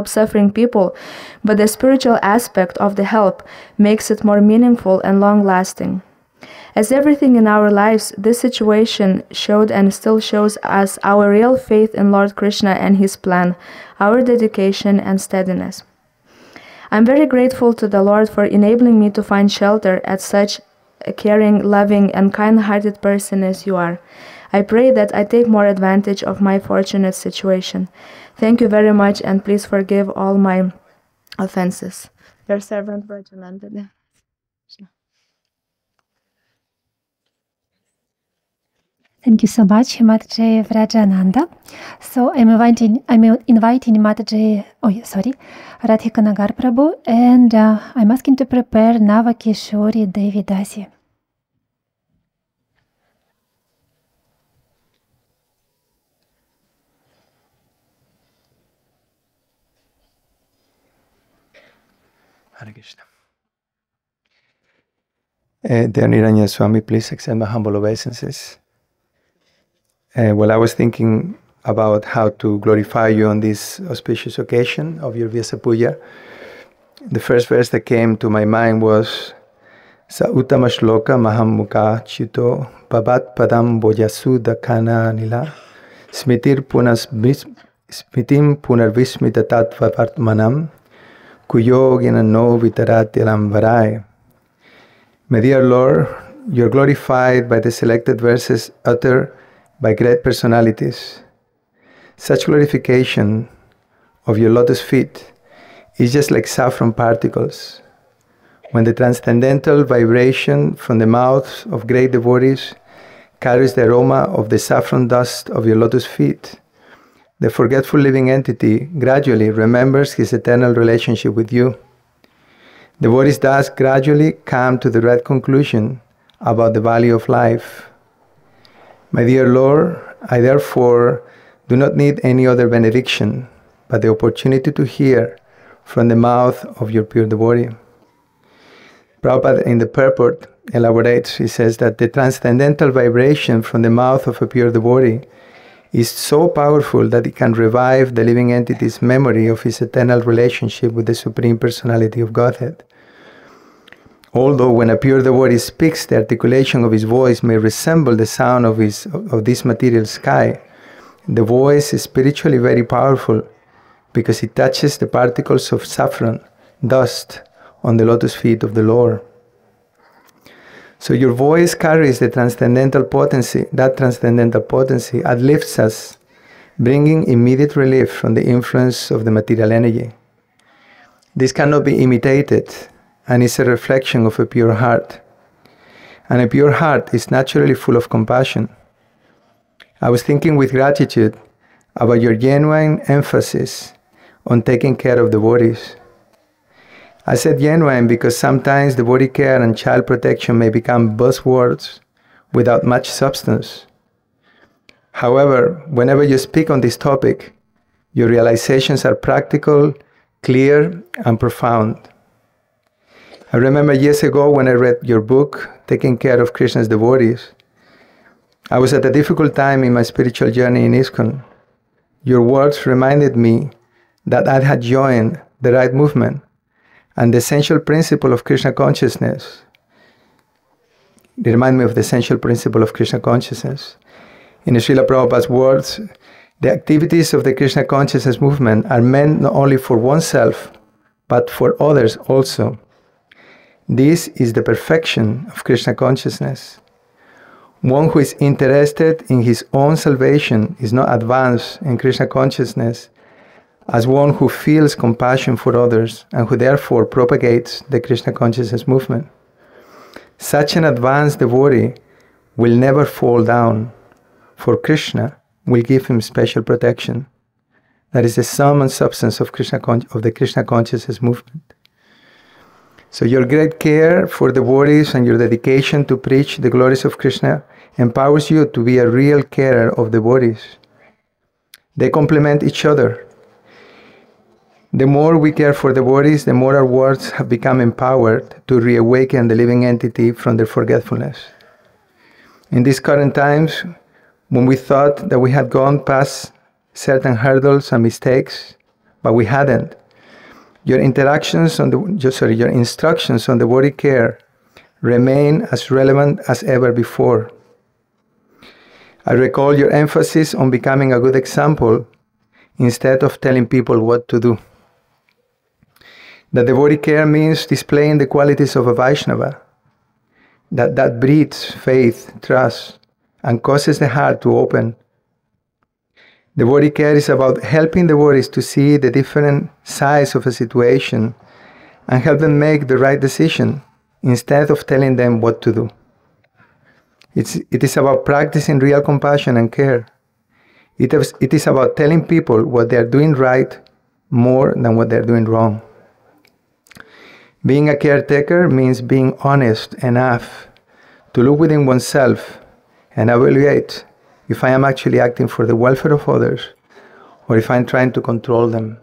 suffering people, but the spiritual aspect of the help makes it more meaningful and long-lasting. As everything in our lives, this situation showed and still shows us our real faith in Lord Krishna and His plan, our dedication and steadiness. I'm very grateful to the Lord for enabling me to find shelter at such a caring, loving, and kind-hearted person as you are. I pray that I take more advantage of my fortunate situation. Thank you very much, and please forgive all my offenses. Your servant, Virgin. Thank you so much, Mataji Vrajananda. So I'm inviting Mataji, Radhika Nagar Prabhu, and I'm asking to prepare Navakishori Devi Dasi. Hare Krishna. Dear Niranya Swami, please accept my humble obeisances. Well, I was thinking about how to glorify you on this auspicious occasion of your Vyasa Puja. The first verse that came to my mind was Sa Uttama Shloka Mahamukha Chito Babat Padam Bojasuda Kana Nila Smitim Punarvismita Tattva Vartmanam Kuyogina no Vitaratilam Varai. My dear Lord, you are glorified by the selected verses uttered by great personalities. Such glorification of your lotus feet is just like saffron particles. When the transcendental vibration from the mouths of great devotees carries the aroma of the saffron dust of your lotus feet, the forgetful living entity gradually remembers his eternal relationship with you. Devotees thus gradually come to the right conclusion about the value of life. My dear Lord, I therefore do not need any other benediction but the opportunity to hear from the mouth of your pure devotee. Prabhupada in the purport elaborates, he says that the transcendental vibration from the mouth of a pure devotee is so powerful that it can revive the living entity's memory of his eternal relationship with the Supreme Personality of Godhead. Although when a pure devotee speaks, the articulation of his voice may resemble the sound of this material sky, the voice is spiritually very powerful because it touches the particles of saffron, dust, on the lotus feet of the Lord. So your voice carries the transcendental potency, that transcendental potency uplifts us, bringing immediate relief from the influence of the material energy. This cannot be imitated and is a reflection of a pure heart. And a pure heart is naturally full of compassion. I was thinking with gratitude about your genuine emphasis on taking care of devotees. I said genuine because sometimes devotee care and child protection may become buzzwords without much substance. However, whenever you speak on this topic, your realizations are practical, clear, and profound. I remember years ago when I read your book, Taking Care of Krishna's Devotees. I was at a difficult time in my spiritual journey in ISKCON. Your words reminded me that I had joined the right movement and the essential principle of Krishna consciousness. They remind me of the essential principle of Krishna consciousness. In Srila Prabhupada's words, the activities of the Krishna consciousness movement are meant not only for oneself, but for others also. This is the perfection of Krishna consciousness. One who is interested in his own salvation is not advanced in Krishna consciousness as one who feels compassion for others and who therefore propagates the Krishna consciousness movement. Such an advanced devotee will never fall down, for Krishna will give him special protection. That is the sum and substance of the Krishna consciousness movement. So your great care for devotees and your dedication to preach the glories of Krishna empowers you to be a real carer of devotees. They complement each other. The more we care for devotees, the more our words have become empowered to reawaken the living entity from their forgetfulness. In these current times, when we thought that we had gone past certain hurdles and mistakes, but we hadn't, your instructions on devotee care remain as relevant as ever before. I recall your emphasis on becoming a good example instead of telling people what to do. That devotee care means displaying the qualities of a Vaishnava, that breeds faith, trust, and causes the heart to open. Devotee care is about helping devotees to see the different sides of a situation and help them make the right decision instead of telling them what to do. It is about practicing real compassion and care. It is about telling people what they are doing right more than what they are doing wrong. Being a caretaker means being honest enough to look within oneself and evaluate if I am actually acting for the welfare of others or if I'm trying to control them.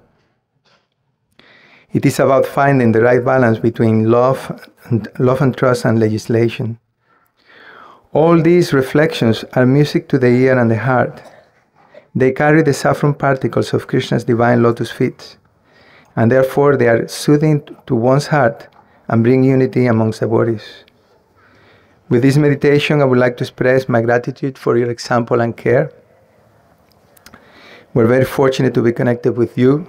It is about finding the right balance between love and trust and legislation. All these reflections are music to the ear and the heart. They carry the saffron particles of Krishna's divine lotus feet, and therefore they are soothing to one's heart and bring unity amongst devotees. With this meditation, I would like to express my gratitude for your example and care. We're very fortunate to be connected with you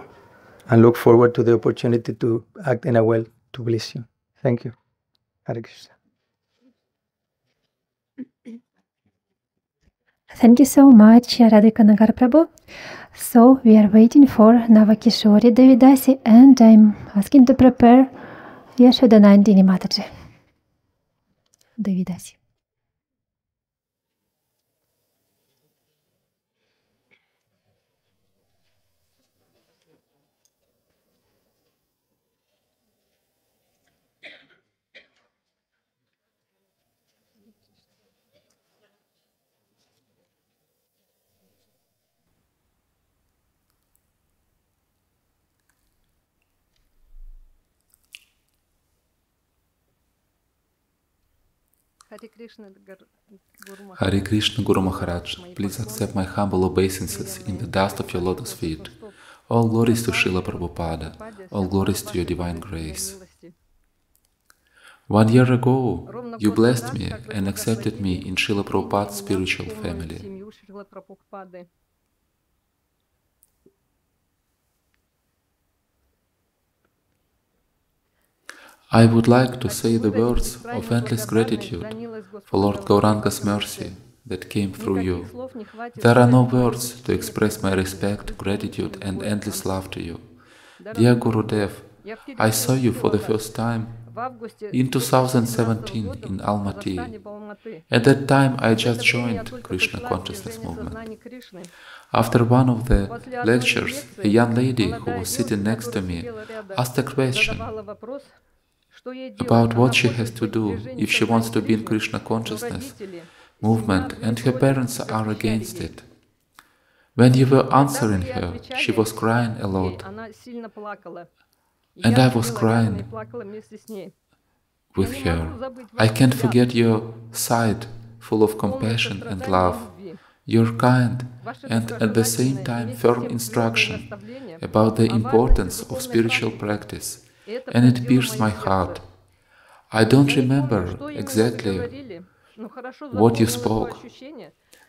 and look forward to the opportunity to act in a way to bless you. Thank you. Hare Krishna. Thank you so much, Radhika Nagar Prabhu. So we are waiting for Navakishori Devidasi, and I'm asking to prepare Yashodanandini Mataji Devidasi. Hare Krishna Guru Maharaj, please accept my humble obeisances in the dust of your lotus feet. All glories to Srila Prabhupada, all glories to your divine grace. 1 year ago, you blessed me and accepted me in Srila Prabhupada's spiritual family. I would like to say the words of endless gratitude for Lord Gauranga's mercy that came through you. There are no words to express my respect, gratitude and endless love to you. Dear Gurudev, I saw you for the first time in 2017 in Almaty. At that time I just joined Krishna Consciousness Movement. After one of the lectures, a young lady who was sitting next to me asked a question about what she has to do if she wants to be in Krishna Consciousness Movement and her parents are against it. When you were answering her, she was crying a lot. And I was crying with her. I can't forget your sight full of compassion and love, your kind and at the same time firm instruction about the importance of spiritual practice, and it pierced my heart. I don't remember exactly what you spoke,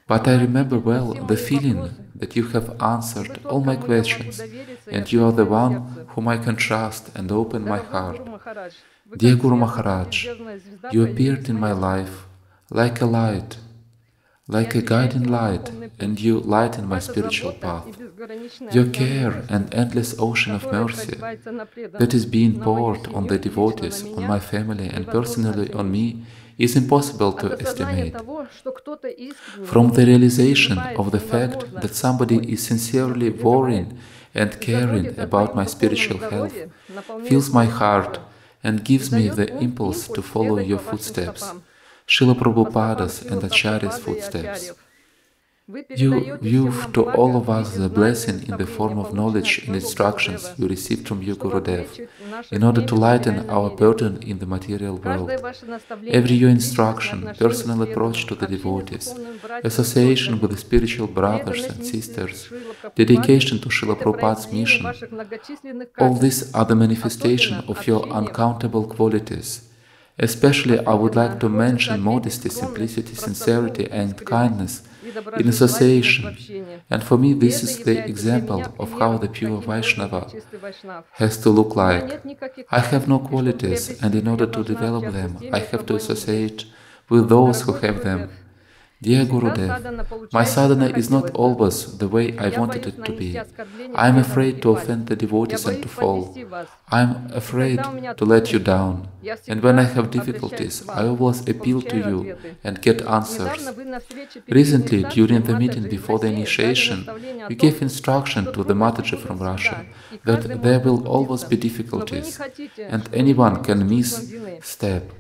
but I remember well the feeling that you have answered all my questions, and you are the one whom I can trust and open my heart. Dear Guru Maharaj, you appeared in my life like a light, like a guiding light, and you lighten my spiritual path. Your care and endless ocean of mercy that is being poured on the devotees, on my family and personally on me is impossible to estimate. From the realization of the fact that somebody is sincerely worrying and caring about my spiritual health fills my heart and gives me the impulse to follow your footsteps, Srila Prabhupada's and Acharya's footsteps. You give to all of us the blessing in the form of knowledge and instructions we received from you, Gurudev, in order to lighten our burden in the material world. Every your instruction, personal approach to the devotees, association with the spiritual brothers and sisters, dedication to Srila Prabhupada's mission, all these are the manifestation of your uncountable qualities. Especially I would like to mention modesty, simplicity, sincerity and kindness in association, and for me this is the example of how the pure Vaishnava has to look like. I have no qualities, and in order to develop them, I have to associate with those who have them. Dear Gurudev, my sadhana is not always the way I wanted it to be. I am afraid to offend the devotees and to fall. I am afraid to let you down. And when I have difficulties, I always appeal to you and get answers. Recently, during the meeting before the initiation, you gave instruction to the Mataji from Russia that there will always be difficulties and anyone can miss step.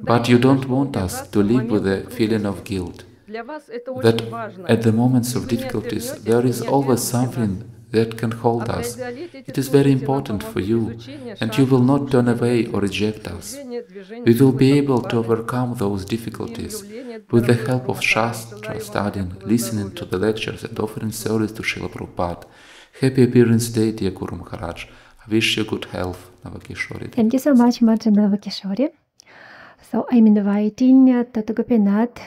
But you don't want us to live with a feeling of guilt. That at the moments of difficulties there is always something that can hold us. It is very important for you, and you will not turn away or reject us. We will be able to overcome those difficulties with the help of Shastra studying, listening to the lectures and offering service to Srila Prabhupada. Happy Appearance Day, dear Guru Maharaj. I wish you good health, Navakishori. Thank you so much, Maja Navakishori. So I'm inviting Tata Gopinath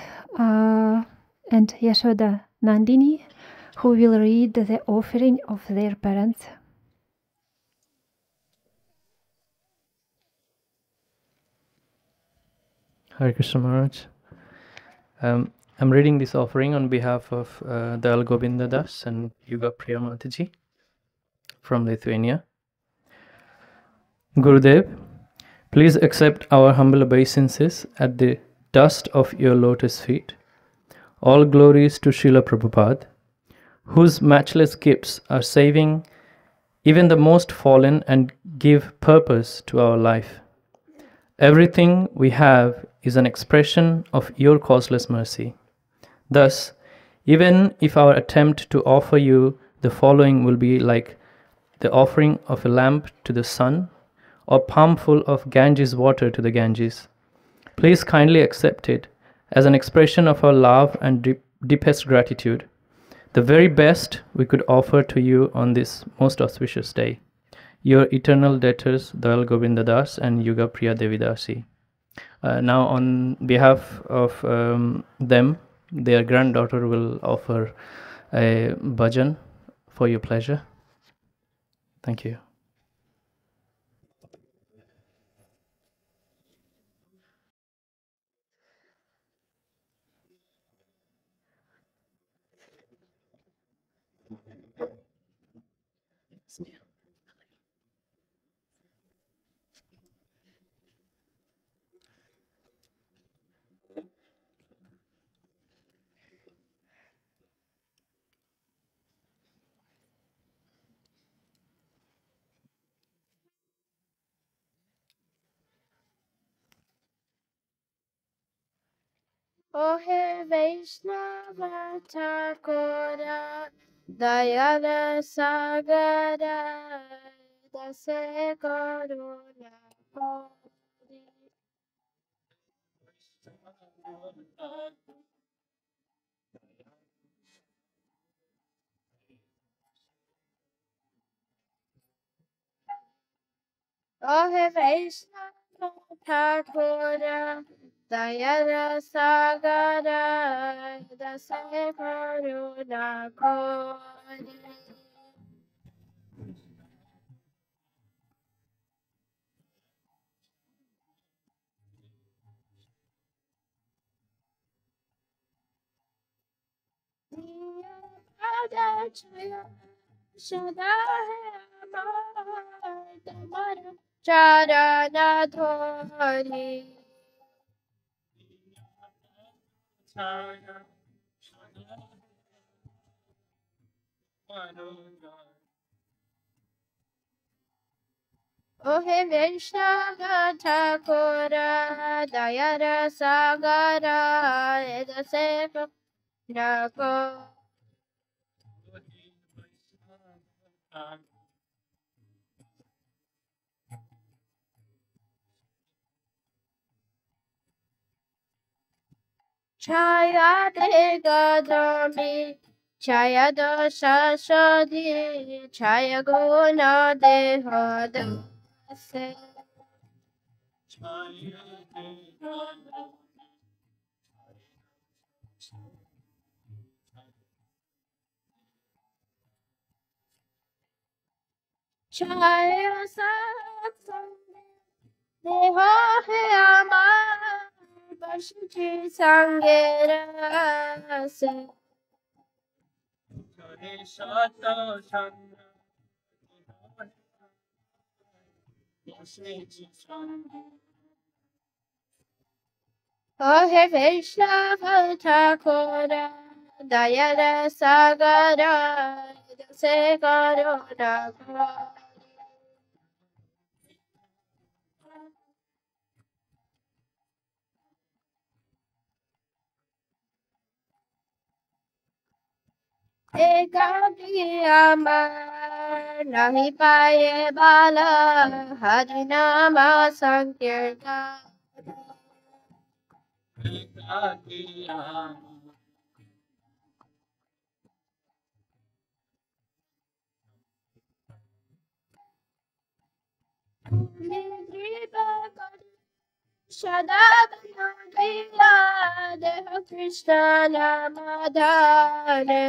and Yashoda Nandini, who will read the offering of their parents. Hare Krishna Maharaj. I'm reading this offering on behalf of Dal Govinda Das and Yuga Priya Mataji from Lithuania. Gurudev, please accept our humble obeisances at the dust of your lotus feet. All glories to Srila Prabhupada, whose matchless gifts are saving even the most fallen and give purpose to our life. Everything we have is an expression of your causeless mercy. Thus, even if our attempt to offer you the following will be like the offering of a lamp to the sun or palmful of Ganges water to the Ganges, please kindly accept it as an expression of our love and deepest gratitude, the very best we could offer to you on this most auspicious day. Your eternal debtors, Dayal Govinda Das and Yuga Priya Devidasi. Now, on behalf of them, their granddaughter will offer a bhajan for your pleasure. Thank you. O He Vaishnava Thakura, Dayala Sagara, Dase Karuna Puri. O He Vaishnava Thakura, Dayala Sagara, Dase Karuna Puri. Charana Dhoni. O He Vaishnava Thakura, Dayara Sagara, Edaseka Nako. Chaya Dega Dharmi, Chaya Dosha Shodhi, Chaya Guna Deha Dase. Chaya Satsang Deha He Amar, Bashji Sangera Se. O He Vaishnava Thakura, Dayara Sagara, Dase Karuna Puri. Ekadri Amar, Nahi Paye Bala, Harinama Sankirtan. Shadabhanandriya Deha Krishna Namadhane.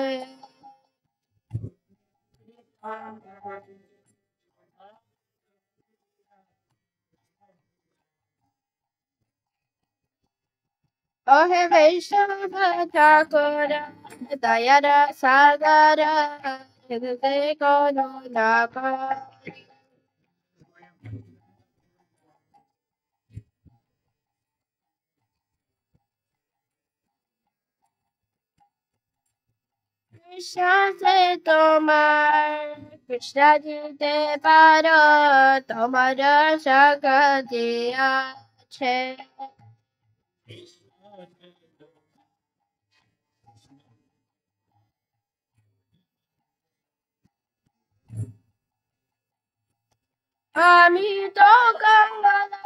O He Vaishnava Thakura, Dayara Sagara, Hidde Karuna Puri. Krishna se tomar, Krishna ji te paro, tomara shakti ache. Ami to Gangala,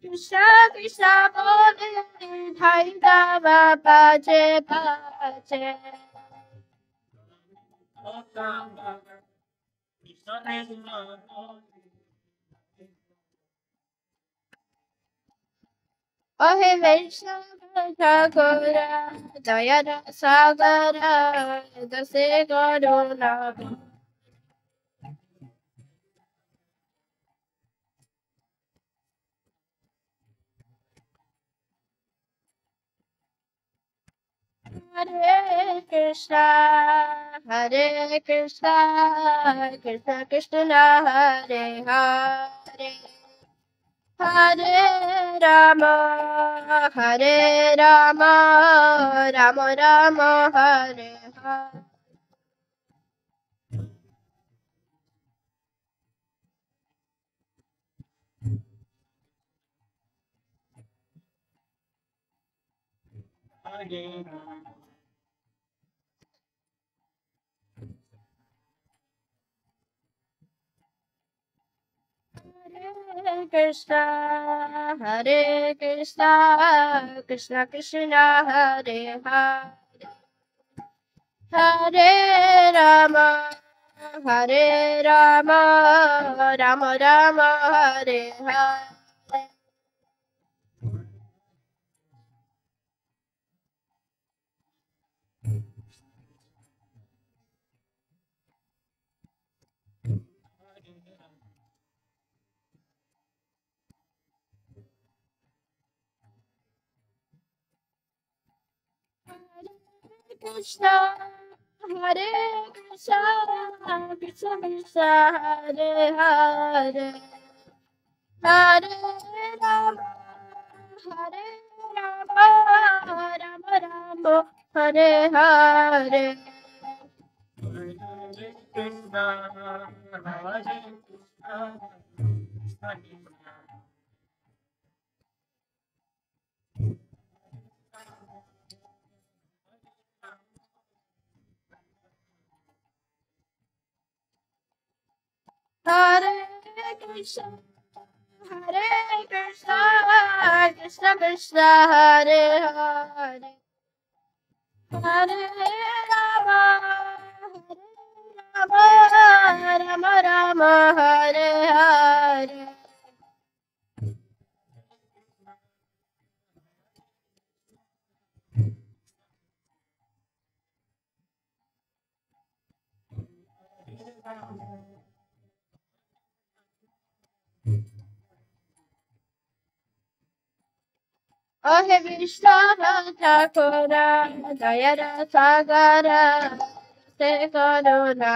Krishna Krishna bole Dhai Dava baje baje. Ohe Vaishnava Thakura Dayara Sagara Dase Garuna. Hare Krishna, Krishna Krishna Hare Hare, Hare Rama, Rama Rama Hare Hare. Hare Krishna, Krishna Krishna Hare Hare, Hare Rama, Rama Rama Hare Hare. Krishna, Hare Krishna, Krishna Krishna, Hare Hare, Hare Rama, Rama Rama, Hare Hare. Hare Krishna, Krishna Krishna, Hare Hare, Hare Rama, Rama Rama, Hare Hare. Ohe Vishnava Thakura Dayara Sagara Se Karuna.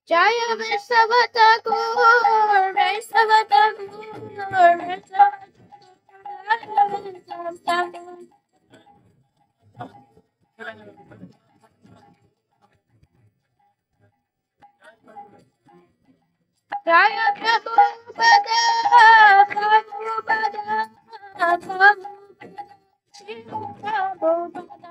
Jaya Vishnava Thakur, Vishnava Thakur, Vishnava Thakur. Jaya Prabhupada, Prabhupada, Prabhupada, Shiva Prabhupada.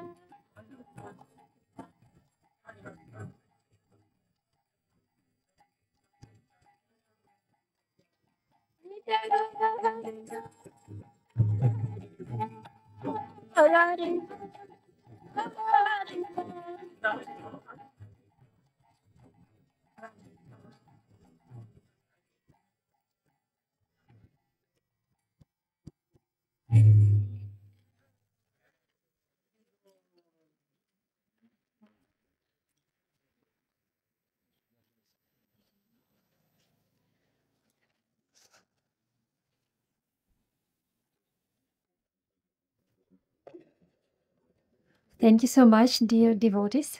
Thank you so much, dear devotees.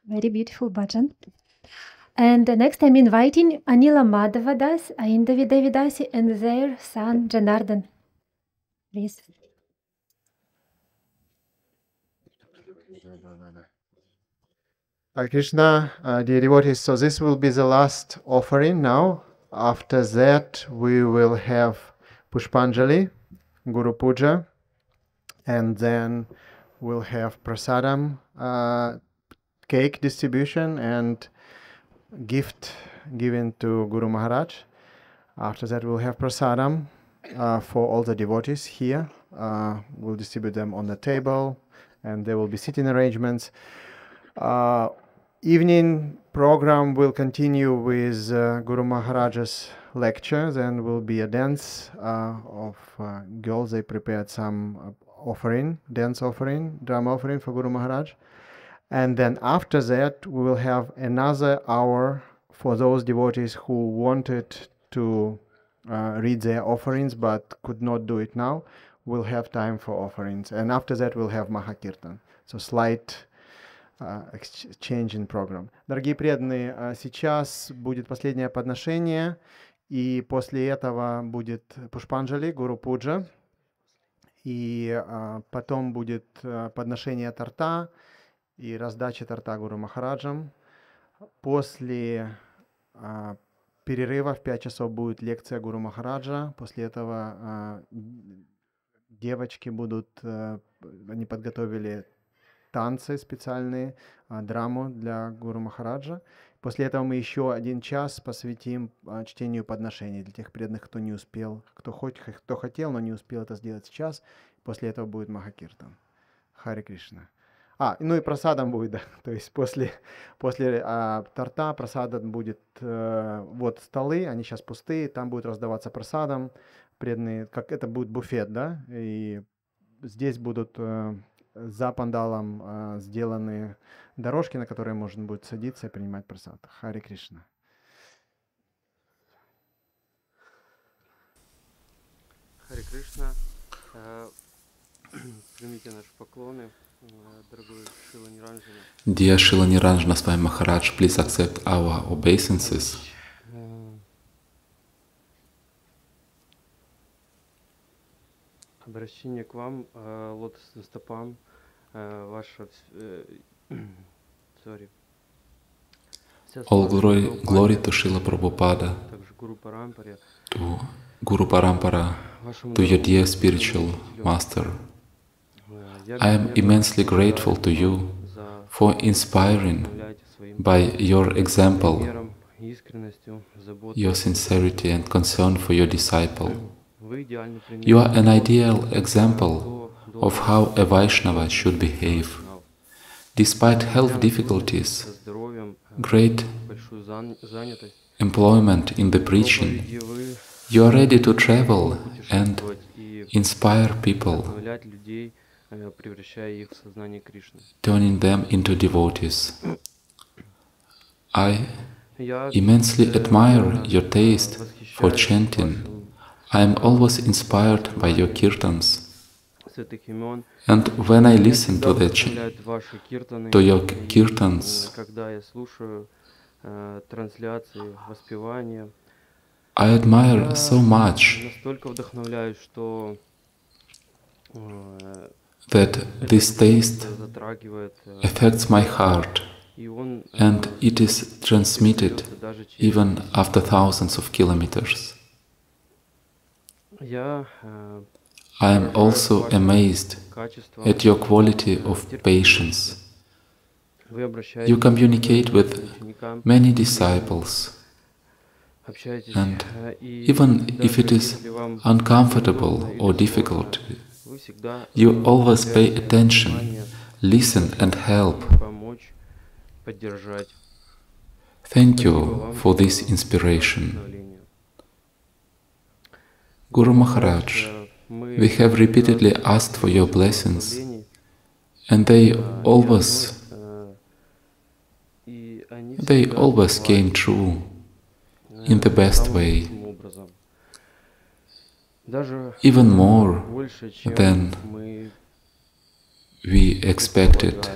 Very beautiful bhajan. And next I'm inviting Anila Madhava Das, Aindavi Devidasi, and their son Janardan. Please. Hare Krishna, dear devotees, so this will be the last offering now. After that, we will have Pushpanjali, Guru Puja, and then we'll have prasadam, cake distribution and gift given to Guru Maharaj. After that, we'll have prasadam for all the devotees here. We'll distribute them on the table, and there will be sitting arrangements. Evening program will continue with Guru Maharaj's lecture. Then will be a dance of girls. They prepared some offering, dance offering, drama offering for Guru Maharaj. And then after that, we will have another hour for those devotees who wanted to read their offerings but could not do it now. We'll have time for offerings. And after that, we'll have Mahakirtan. So slight exchange in program. Дорогие преданные, сейчас будет последнее подношение, и после этого будет Пушпанджали, Гуру Пуджа, и потом будет подношение торта и раздача торта Гуру Махараджам. После перерыва в 5 часов будет лекция Гуру Махараджа. После этого девочки будут, они подготовили танцы специальные, драму для Гуру Махараджа. После этого мы еще 1 час посвятим чтению подношений для тех преданных, кто не успел, кто хотел, но не успел это сделать сейчас. После этого будет Махакиртан. Харе Кришна. Ну и прасадам будет, да. То есть после торта прасадам будет, вот столы, они сейчас пустые, там будет раздаваться прасадам, преданные, как это будет буфет, да, и здесь будут за пандалом сделаны дорожки, на которые можно будет садиться и принимать прасад. Харе Кришна. Харе Кришна. Примите наши поклоны. Dear Srila Niranjana Swami Maharaj, please accept our obeisances. Обращение к вам, лотосным стопам, ваше... All glory to Srila Prabhupada, to Guru Parampara, to your dear spiritual master. I am immensely grateful to you for inspiring by your example, your sincerity and concern for your disciple. You are an ideal example of how a Vaishnava should behave. Despite health difficulties, great employment in the preaching, you are ready to travel and inspire people, turning them into devotees. I immensely admire your taste for chanting. I am always inspired by your kirtans. And when I listen to your kirtans, I admire so much that this taste affects my heart, and it is transmitted even after thousands of kilometers. I am also amazed at your quality of patience. You communicate with many disciples, and even if it is uncomfortable or difficult, you always pay attention, listen and help. Thank you for this inspiration. Guru Maharaj, we have repeatedly asked for your blessings, and they always came true in the best way, even more than we expected.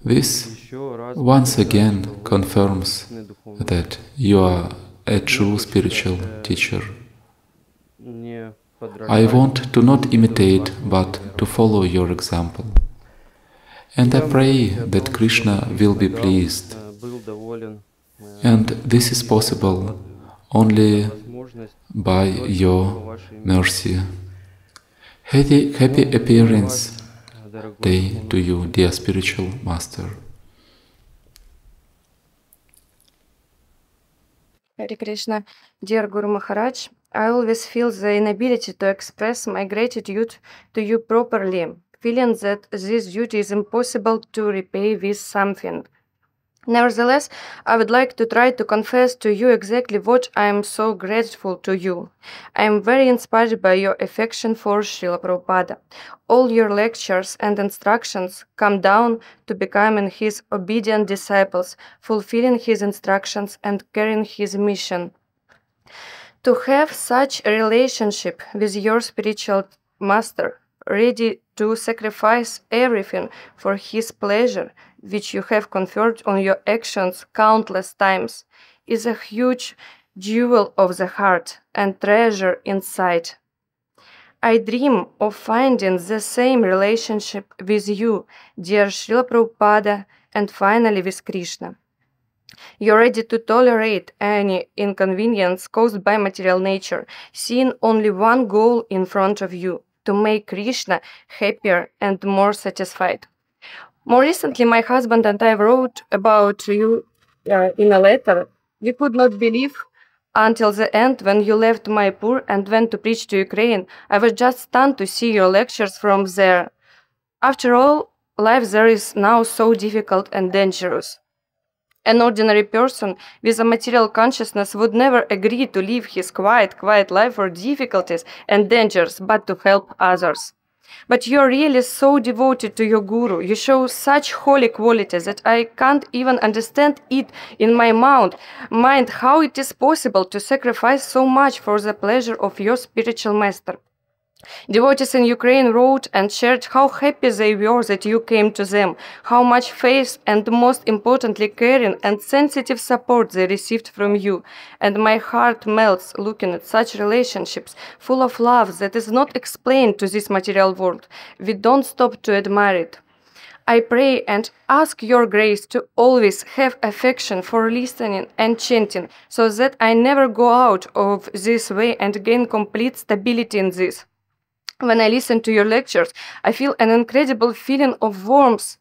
This once again confirms that you are a true spiritual teacher. I want to not imitate, but to follow your example. And I pray that Krishna will be pleased. And this is possible only by your mercy. Happy appearance day to you, dear spiritual master. Hare Krishna, dear Guru Maharaj, I always feel the inability to express my gratitude to you properly, feeling that this duty is impossible to repay with something. Nevertheless, I would like to try to confess to you exactly what I am so grateful to you. I am very inspired by your affection for Srila Prabhupada. All your lectures and instructions come down to becoming his obedient disciples, fulfilling his instructions and carrying his mission. To have such a relationship with your spiritual master, ready to sacrifice everything for his pleasure, which you have conferred on your actions countless times, is a huge jewel of the heart and treasure inside. I dream of finding the same relationship with you, dear Srila Prabhupada, and finally with Krishna. You're ready to tolerate any inconvenience caused by material nature, seeing only one goal in front of you, to make Krishna happier and more satisfied. More recently, my husband and I wrote about you in a letter. We could not believe until the end when you left Mayapur and went to preach to Ukraine. I was just stunned to see your lectures from there. After all, life there is now so difficult and dangerous. An ordinary person with a material consciousness would never agree to live his quiet life for difficulties and dangers, but to help others. But you are really so devoted to your Guru. You show such holy qualities that I can't even understand it in my mind how it is possible to sacrifice so much for the pleasure of your spiritual master. Devotees in Ukraine wrote and shared how happy they were that you came to them, how much faith and most importantly caring and sensitive support they received from you. And my heart melts looking at such relationships full of love that is not explained to this material world. We don't stop to admire it. I pray and ask your grace to always have affection for listening and chanting, so that I never go out of this way and gain complete stability in this. When I listen to your lectures, I feel an incredible feeling of warmth,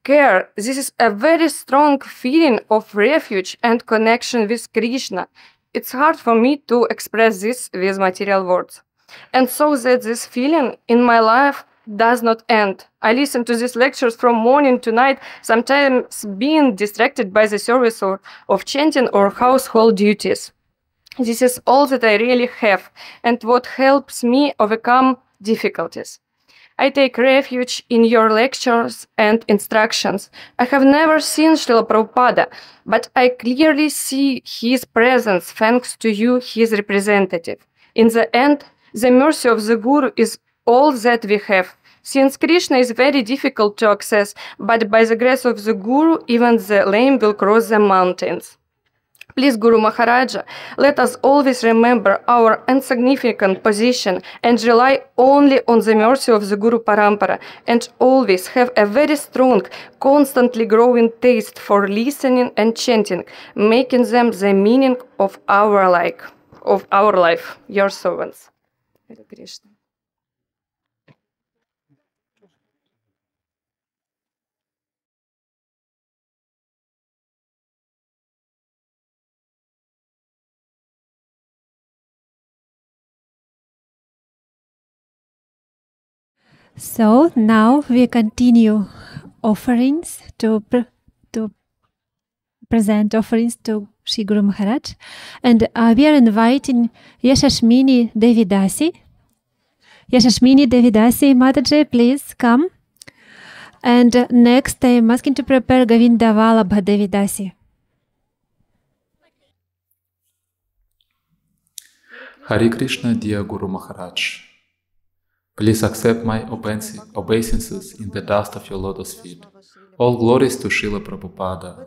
care. This is a very strong feeling of refuge and connection with Krishna. It's hard for me to express this with material words. And so that this feeling in my life does not end. I listen to these lectures from morning to night, sometimes being distracted by the service of chanting or household duties. This is all that I really have, and what helps me overcome difficulties. I take refuge in your lectures and instructions. I have never seen Srila Prabhupada, but I clearly see his presence thanks to you, his representative. In the end, the mercy of the Guru is all that we have. Since Krishna is very difficult to access, but by the grace of the Guru, even the lame will cross the mountains. Please, Guru Maharaja, let us always remember our insignificant position and rely only on the mercy of the Guru Parampara, and always have a very strong, constantly growing taste for listening and chanting, making them the meaning of our life. Your servants. Hare Krishna. So now we continue offerings to present offerings to Shri Guru Maharaj, and we are inviting Yashashmini Devidasi. Yashashmini Devidasi, Mataji, please come. And next I am asking to prepare Govinda Vallabha Devidasi. Hare Krishna, dear Guru Maharaj. Please accept my obeisances in the dust of your lotus feet. All glories to Srila Prabhupada.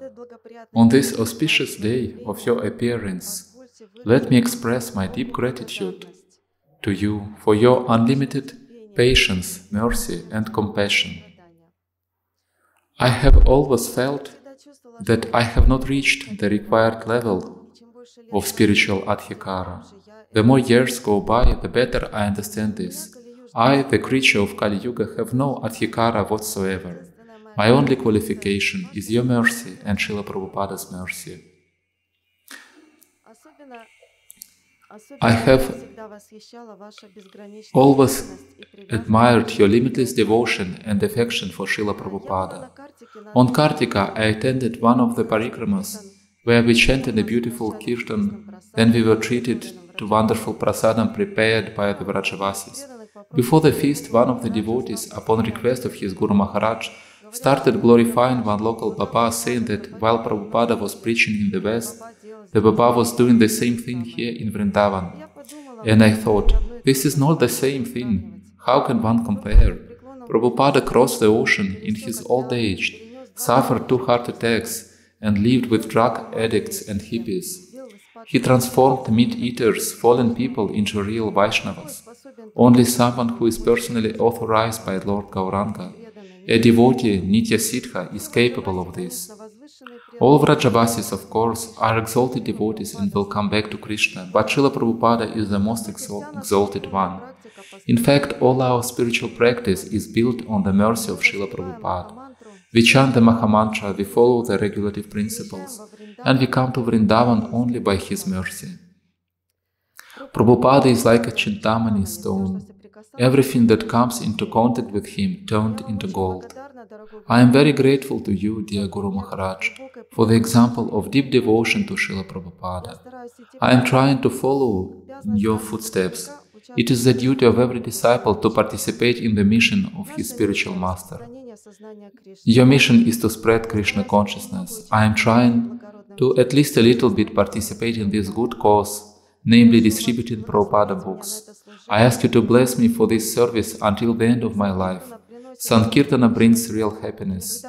On this auspicious day of your appearance, let me express my deep gratitude to you for your unlimited patience, mercy, and compassion. I have always felt that I have not reached the required level of spiritual adhikara. The more years go by, the better I understand this. I, the creature of Kali Yuga, have no adhikara whatsoever. My only qualification is your mercy and Srila Prabhupada's mercy. I have always admired your limitless devotion and affection for Srila Prabhupada. On Kartika, I attended one of the parikramas where we chanted a beautiful kirtan, then we were treated to wonderful prasadam prepared by the Vrajavasis. Before the feast, one of the devotees, upon request of his Guru Maharaj, started glorifying one local Baba, saying that while Prabhupada was preaching in the West, the Baba was doing the same thing here in Vrindavan. And I thought, this is not the same thing. How can one compare? Prabhupada crossed the ocean in his old age, suffered 2 heart attacks, and lived with drug addicts and hippies. He transformed meat-eaters, fallen people into real Vaishnavas. Only someone who is personally authorized by Lord Gauranga, a devotee, Nitya Siddha, is capable of this. All Vrajavasis, of course, are exalted devotees and will come back to Krishna, but Srila Prabhupada is the most exalted one. In fact, all our spiritual practice is built on the mercy of Srila Prabhupada. We chant the Mahamantra, we follow the regulative principles, and we come to Vrindavan only by his mercy. Prabhupada is like a Chintamani stone. Everything that comes into contact with him turned into gold. I am very grateful to you, dear Guru Maharaj, for the example of deep devotion to Srila Prabhupada. I am trying to follow in your footsteps. It is the duty of every disciple to participate in the mission of his spiritual master. Your mission is to spread Krishna consciousness. I am trying to at least a little bit participate in this good cause, namely distributing Prabhupada books. I ask you to bless me for this service until the end of my life. Sankirtana brings real happiness.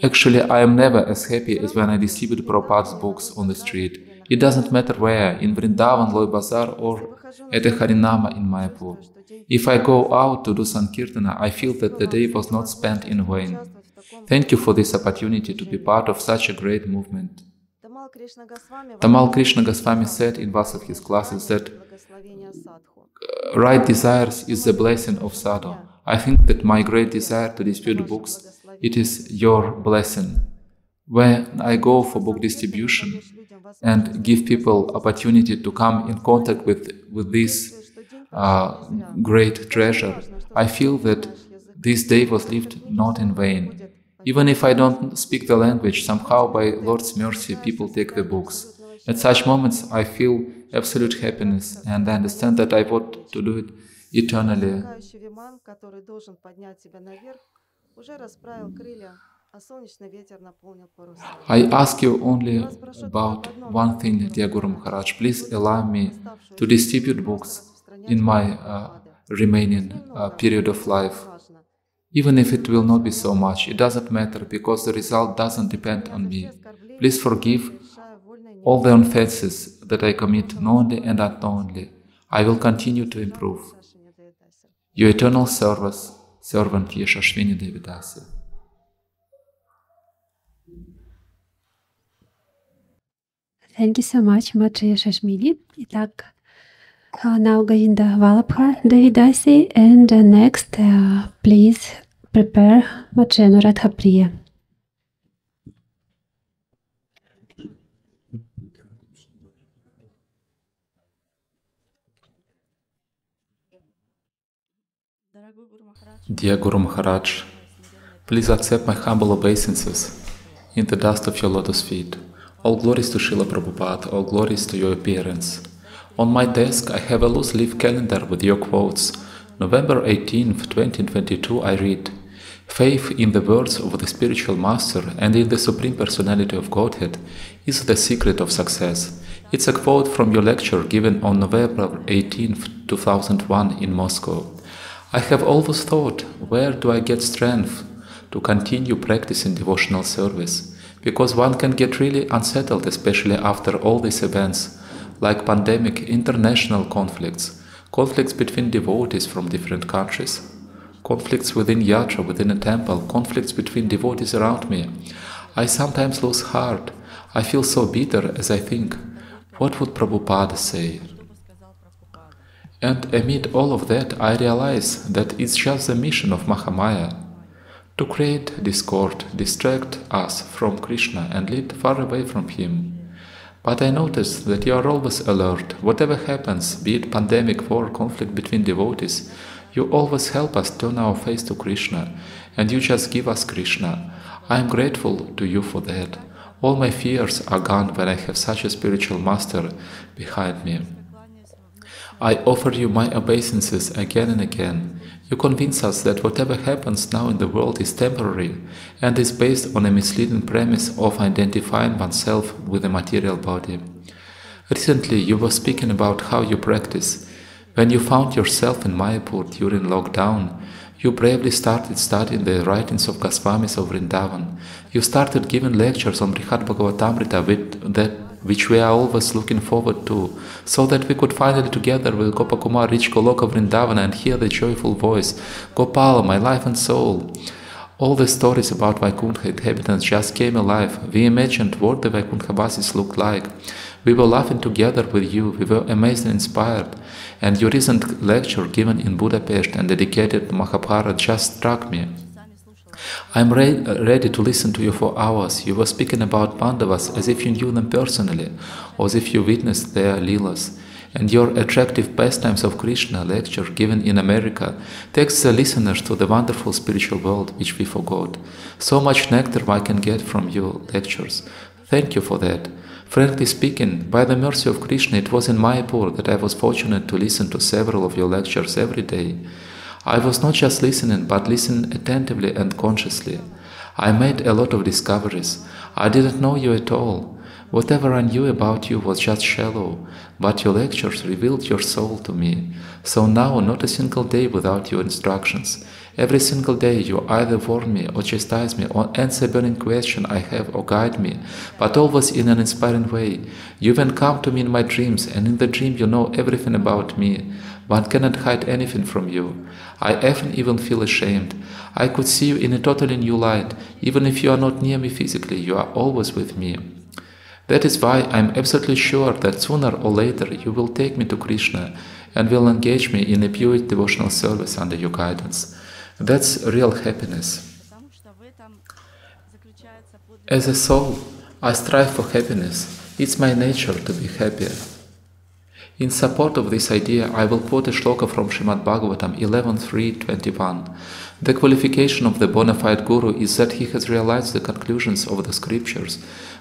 Actually, I am never as happy as when I distribute Prabhupada's books on the street. It doesn't matter where, in Vrindavan, Loi Bazar, or at a Harinama in Mayapur. If I go out to do Sankirtana, I feel that the day was not spent in vain. Thank you for this opportunity to be part of such a great movement. Tamal Krishna Goswami said in one of his classes that right desires is the blessing of sadhu. I think that my great desire to distribute books, it is your blessing. When I go for book distribution and give people opportunity to come in contact with this great treasure, I feel that this day was lived not in vain. Even if I don't speak the language, somehow by Lord's mercy people take the books. At such moments I feel absolute happiness and I understand that I want to do it eternally. I ask you only about one thing, dear Guru Maharaj. Please allow me to distribute books in my remaining period of life. Even if it will not be so much, it doesn't matter because the result doesn't depend on me. Please forgive all the offenses that I commit knowingly and unknowingly. I will continue to improve. Your eternal servant Yashashvini Devidasi. Thank you so much, Matre Yashashvini. Итак, now Govinda Valabha Devidasi, and next, please prepare Matre Anuradha Priya. Dear Guru Maharaj, please accept my humble obeisances in the dust of your lotus feet. All glories to Srila Prabhupada, all glories to your appearance. On my desk I have a loose leaf calendar with your quotes. November 18th, 2022 I read, "Faith in the words of the spiritual master and in the Supreme Personality of Godhead is the secret of success." It's a quote from your lecture given on November 18th, 2001 in Moscow. I have always thought, where do I get strength to continue practicing devotional service? Because one can get really unsettled, especially after all these events, like pandemic, international conflicts, conflicts between devotees from different countries, conflicts within yatra, within a temple, conflicts between devotees around me. I sometimes lose heart. I feel so bitter as I think, what would Prabhupada say? And amid all of that, I realize that it's just the mission of Mahamaya to create discord, distract us from Krishna and lead far away from him. But I notice that you are always alert. Whatever happens, be it pandemic, war, conflict between devotees, you always help us turn our face to Krishna, and you just give us Krishna. I am grateful to you for that. All my fears are gone when I have such a spiritual master behind me. I offer you my obeisances again and again. You convince us that whatever happens now in the world is temporary and is based on a misleading premise of identifying oneself with a material body. Recently, you were speaking about how you practice. When you found yourself in Mayapur during lockdown, you bravely started studying the writings of Goswamis of Vrindavan. You started giving lectures on Brihad Bhagavatamrita which we are always looking forward to, so that we could finally together with Gopakumar reach Goloka Vrindavan and hear the joyful voice, Gopala, my life and soul. All the stories about Vaikuntha inhabitants just came alive. We imagined what the Vaikuntha Vasis looked like. We were laughing together with you, we were amazed and inspired. And your recent lecture given in Budapest and dedicated to Mahabharata just struck me. I am ready to listen to you for hours. You were speaking about Pandavas as if you knew them personally, or as if you witnessed their leelas. And your attractive pastimes of Krishna lecture given in America takes the listeners to the wonderful spiritual world which we forgot. So much nectar I can get from your lectures. Thank you for that. Frankly speaking, by the mercy of Krishna, it was in Mayapur that I was fortunate to listen to several of your lectures every day. I was not just listening, but listening attentively and consciously. I made a lot of discoveries. I didn't know you at all. Whatever I knew about you was just shallow, but your lectures revealed your soul to me. So now, not a single day without your instructions. Every single day you either warn me or chastise me or answer a burning question I have or guide me, but always in an inspiring way. You even come to me in my dreams, and in the dream you know everything about me. One cannot hide anything from you. I often even feel ashamed. I could see you in a totally new light. Even if you are not near me physically, you are always with me. That is why I am absolutely sure that sooner or later you will take me to Krishna and will engage me in a pure devotional service under your guidance. That's real happiness. As a soul, I strive for happiness. It's my nature to be happy. In support of this idea, I will quote a shloka from Srimad Bhagavatam 11.3.21. The qualification of the bona fide guru is that he has realized the conclusions of the scriptures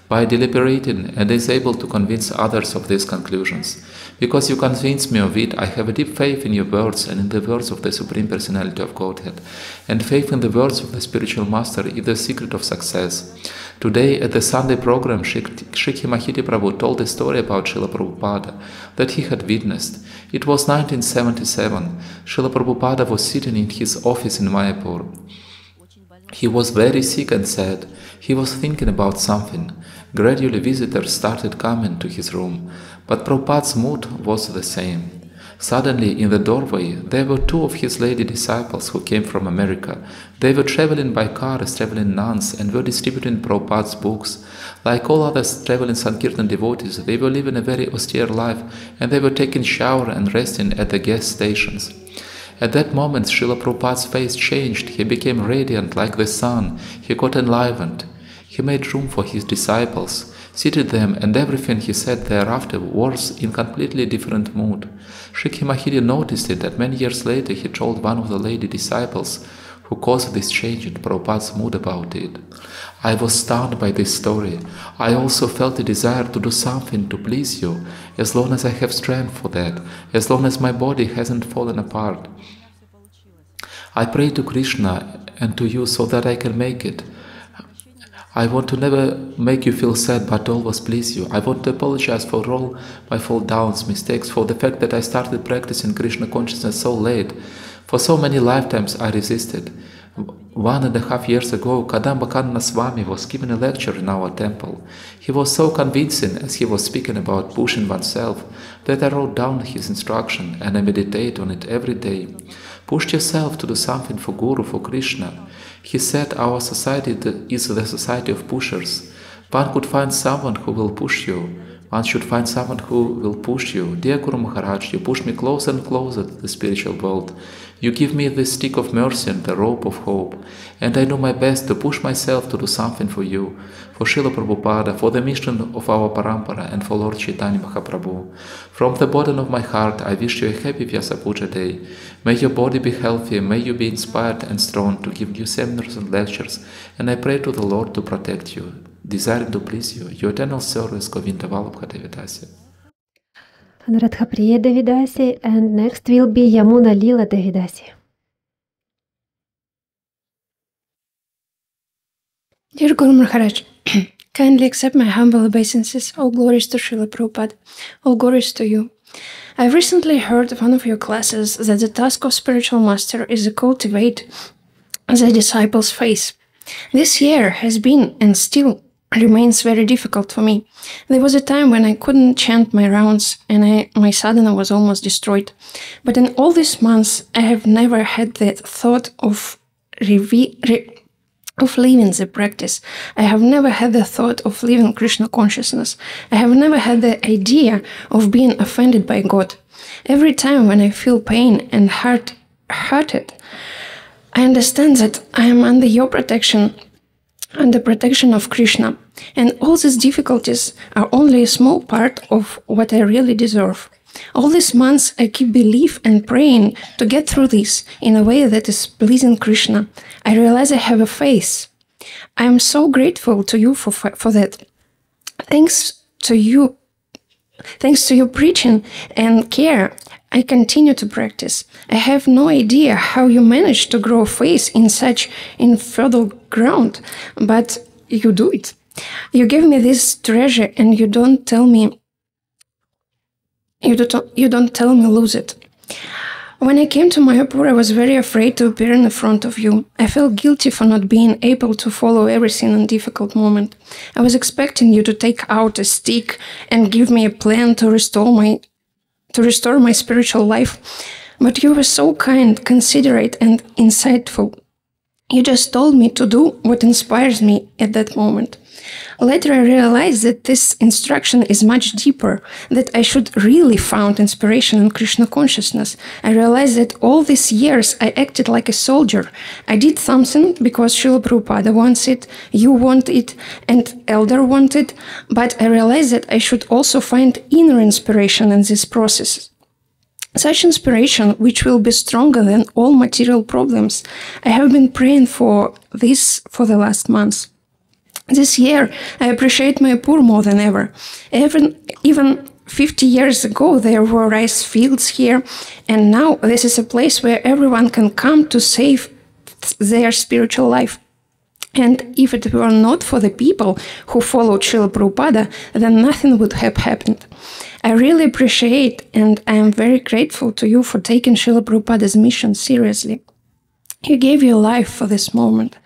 by deliberating and is able to convince others of these conclusions. Because you convince me of it, I have a deep faith in your words and in the words of the Supreme Personality of Godhead. And faith in the words of the spiritual master is the secret of success. Today at the Sunday program, Shikhi Mahiti Prabhu told a story about Srila Prabhupada that he had witnessed. It was 1977. Srila Prabhupada was sitting in his office in Mayapur. He was very sick and sad. He was thinking about something. Gradually visitors started coming to his room, but Prabhupada's mood was the same. Suddenly, in the doorway, there were two of his lady disciples who came from America. They were traveling by car as traveling nuns and were distributing Prabhupada's books. Like all other traveling Sankirtan devotees, they were living a very austere life, and they were taking shower and resting at the gas stations. At that moment, Srila Prabhupada's face changed. He became radiant like the sun. He got enlivened. He made room for his disciples, seated them, and everything he said thereafter was in completely different mood. Shikhi Mahidi noticed it, that many years later he told one of the lady disciples who caused this change in Prabhupada's mood about it. I was stunned by this story. I also felt a desire to do something to please you, as long as I have strength for that, as long as my body hasn't fallen apart. I pray to Krishna and to you so that I can make it. I want to never make you feel sad, but always please you. I want to apologize for all my fall downs, mistakes, for the fact that I started practicing Krishna consciousness so late. For so many lifetimes I resisted. 1.5 years ago, Kadamba Kanana Swami was giving a lecture in our temple. He was so convincing as he was speaking about pushing oneself that I wrote down his instruction and I meditate on it every day. Push yourself to do something for Guru, for Krishna. He said our society is the society of pushers. One could find someone who will push you. one should find someone who will push you. Dear Guru Maharaj, you push me closer and closer to the spiritual world. You give me the stick of mercy and the rope of hope. And I do my best to push myself to do something for you, for Srila Prabhupada, for the mission of our parampara, and for Lord Chaitanya Mahaprabhu. From the bottom of my heart, I wish you a happy Vyasa Puja day. May your body be healthy, may you be inspired and strong to give new seminars and lectures, and I pray to the Lord to protect you. Desiring to please you, your eternal service, Govinda Vallabha Devidasi. Anuradha Priya Devidasi, and next will be Yamuna Lila Devidasi. Dear Guru Maharaj, kindly accept my humble obeisances. All glories to Srila Prabhupada. All glories to you. I've recently heard of one of your classes that the task of spiritual master is to cultivate the disciple's faith. This year has been and still remains very difficult for me. There was a time when I couldn't chant my rounds and my sadhana was almost destroyed. But in all these months, I have never had the thought of leaving the practice. I have never had the thought of leaving Krishna consciousness. I have never had the idea of being offended by God. Every time when I feel pain and hurted, I understand that I am under your protection and the protection of Krishna. And all these difficulties are only a small part of what I really deserve. All these months I keep belief and praying to get through this in a way that is pleasing Krishna. I realize I have a faith. I am so grateful to you for that. Thanks to your preaching and care, I continue to practice. I have no idea how you manage to grow faith in such infertile ground, but you do it. You give me this treasure and you don't tell me lose it. When I came to Mayapur, I was very afraid to appear in front of you. I felt guilty for not being able to follow everything in a difficult moment. I was expecting you to take out a stick and give me a plan to restore my spiritual life. But you were so kind, considerate, and insightful. You just told me to do what inspires me at that moment. Later I realized that this instruction is much deeper, that I should really find inspiration in Krishna consciousness. I realized that all these years I acted like a soldier. I did something because Srila Prabhupada wants it, you want it, and Elder want it, but I realized that I should also find inner inspiration in this process. Such inspiration, which will be stronger than all material problems. I have been praying for this for the last months. This year, I appreciate Mayapur more than ever. Even 50 years ago, there were rice fields here, and now this is a place where everyone can come to save their spiritual life. And if it were not for the people who followed Srila Prabhupada, then nothing would have happened. I really appreciate and I am very grateful to you for taking Srila Prabhupada's mission seriously. You gave your life for this movement,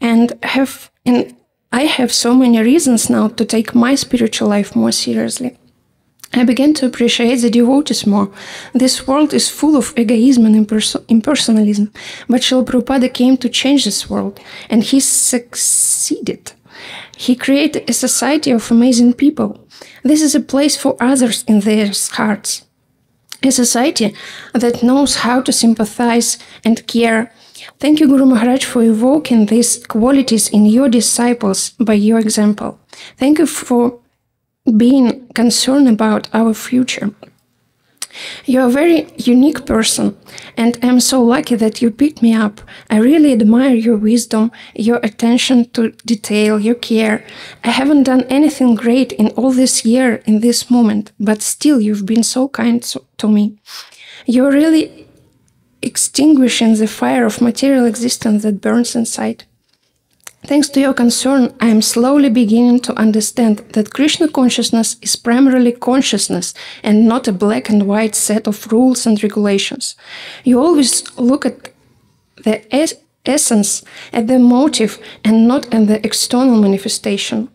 and I have so many reasons now to take my spiritual life more seriously. I began to appreciate the devotees more. This world is full of egoism and impersonalism, but Srila Prabhupada came to change this world, and he succeeded. He created a society of amazing people. This is a place for others in their hearts. A society that knows how to sympathize and care. Thank you, Guru Maharaj, for evoking these qualities in your disciples by your example. Thank you for being concerned about our future. You are a very unique person, and I'm so lucky that you picked me up. I really admire your wisdom, your attention to detail, your care. I haven't done anything great in all this year, in this moment, but still you've been so kind to me. You're really extinguishing the fire of material existence that burns inside. Thanks to your concern, I am slowly beginning to understand that Krishna consciousness is primarily consciousness and not a black and white set of rules and regulations. You always look at the essence, at the motive, and not at the external manifestation.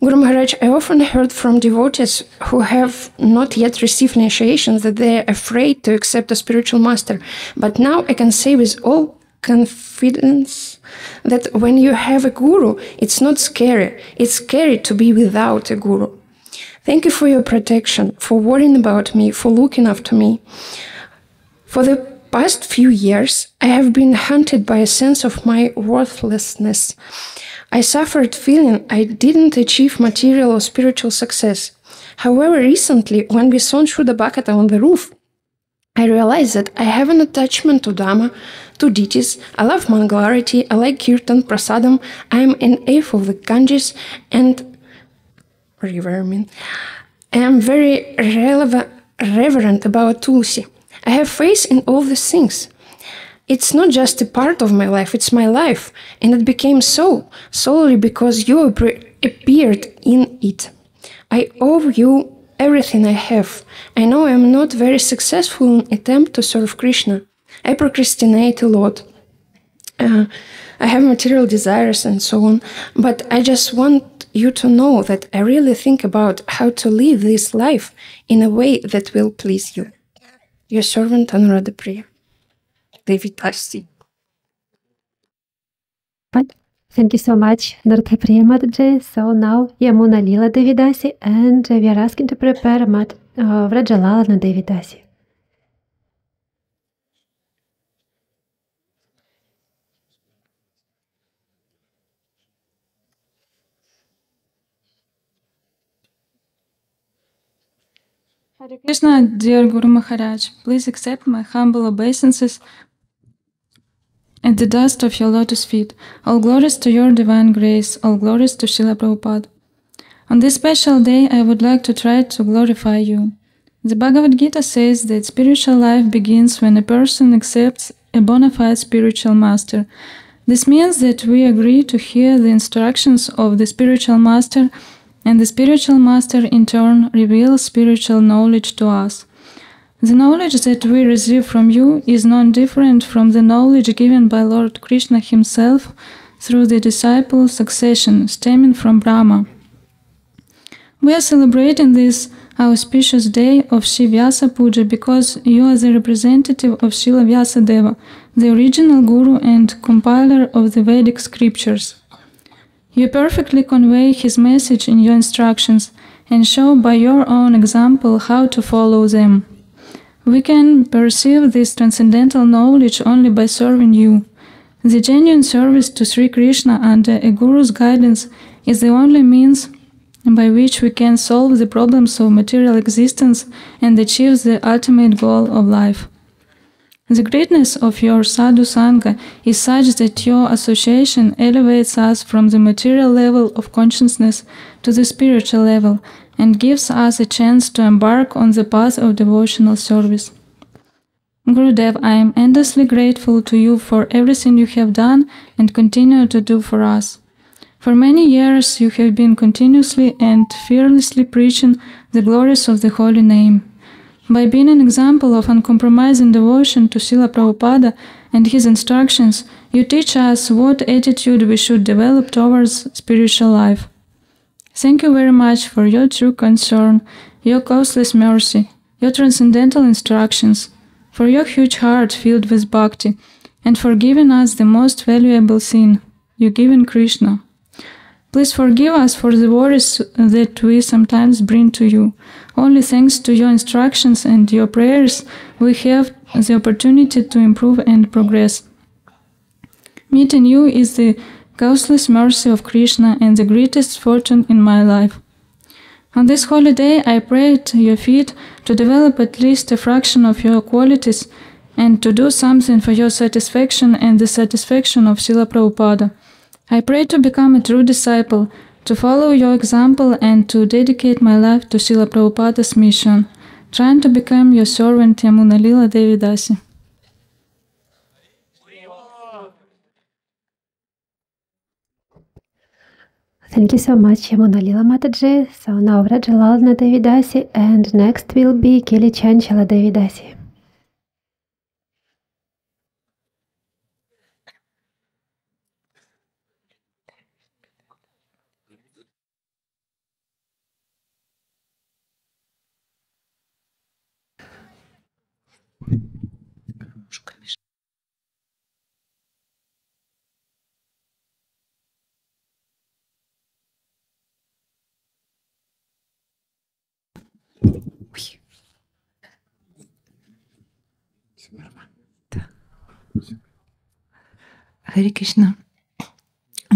Guru Maharaj, I often heard from devotees who have not yet received initiation that they are afraid to accept a spiritual master, but now I can say with all confidence that when you have a guru, it's not scary. It's scary to be without a guru. Thank you for your protection, for worrying about me, for looking after me. For the past few years, I have been haunted by a sense of my worthlessness. I suffered feeling I didn't achieve material or spiritual success. However, recently, when we saw through the bucket on the roof, I realized that I have an attachment to Dhamma, to deities. I love Mangalarati, I like Kirtan, Prasadam. I am an ape of the Ganges and river. I am very reverent about Tulsi. I have faith in all these things. It's not just a part of my life, it's my life. And it became so, solely because you appeared in it. I owe you everything I have. I know I am not very successful in attempt to serve Krishna. I procrastinate a lot. I have material desires and so on. But I just want you to know that I really think about how to live this life in a way that will please you. Your servant Anuradha Priya. Devitasi. Thank you so much, Nartha Priya Mataji. So now Yamuna Lila Devidasi, and we are asking to prepare Vrajalalana Devidasi. Hare Krishna, dear Guru Maharaj, please accept my humble obeisances at the dust of your lotus feet. All glories to your divine grace, all glories to Srila Prabhupada. On this special day, I would like to try to glorify you. The Bhagavad Gita says that spiritual life begins when a person accepts a bona fide spiritual master. This means that we agree to hear the instructions of the spiritual master, and the spiritual master in turn reveals spiritual knowledge to us. The knowledge that we receive from you is not different from the knowledge given by Lord Krishna himself through the disciple succession stemming from Brahma. We are celebrating this auspicious day of Shri Vyasa Puja because you are the representative of Srila Vyasadeva, the original guru and compiler of the Vedic scriptures. You perfectly convey his message in your instructions and show by your own example how to follow them. We can perceive this transcendental knowledge only by serving you. The genuine service to Sri Krishna under a guru's guidance is the only means by which we can solve the problems of material existence and achieve the ultimate goal of life. The greatness of your sadhu sangha is such that your association elevates us from the material level of consciousness to the spiritual level and gives us a chance to embark on the path of devotional service. Gurudev, I am endlessly grateful to you for everything you have done and continue to do for us. For many years you have been continuously and fearlessly preaching the glories of the holy name. By being an example of uncompromising devotion to Srila Prabhupada and his instructions, you teach us what attitude we should develop towards spiritual life. Thank you very much for your true concern, your causeless mercy, your transcendental instructions, for your huge heart filled with bhakti, and for giving us the most valuable thing, you giving Krishna. Please forgive us for the worries that we sometimes bring to you. Only thanks to your instructions and your prayers, we have the opportunity to improve and progress. Meeting you is the causeless mercy of Krishna and the greatest fortune in my life. On this holy day, I pray at your feet to develop at least a fraction of your qualities and to do something for your satisfaction and the satisfaction of Srila Prabhupada. I pray to become a true disciple, to follow your example and to dedicate my life to Srila Prabhupada's mission, trying to become your servant Yamuna Lila Devidasi. Thank you so much, Yamuna Lila Mataji. So now Vrajalalana Devidasi, and next will be Keli Chanchala Devidasi. Hare Krishna.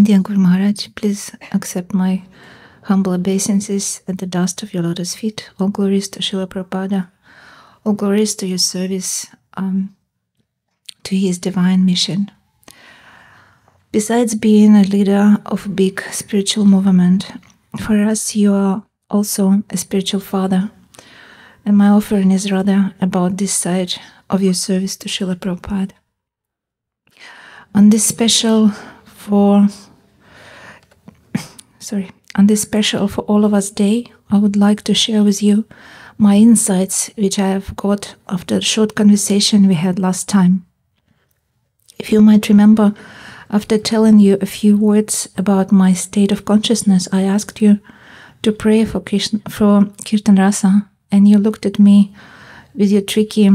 Dear Guru Maharaj, please accept my humble obeisances at the dust of your lotus feet. All glories to Srila Prabhupada. All glories to your service, to his divine mission. Besides being a leader of a big spiritual movement, for us you are also a spiritual father. And my offering is rather about this side of your service to Srila Prabhupada. On this special for All of Us Day, I would like to share with you my insights which I have got after the short conversation we had last time. If you might remember, after telling you a few words about my state of consciousness, I asked you to pray for Kirtan Rasa, and you looked at me with your tricky,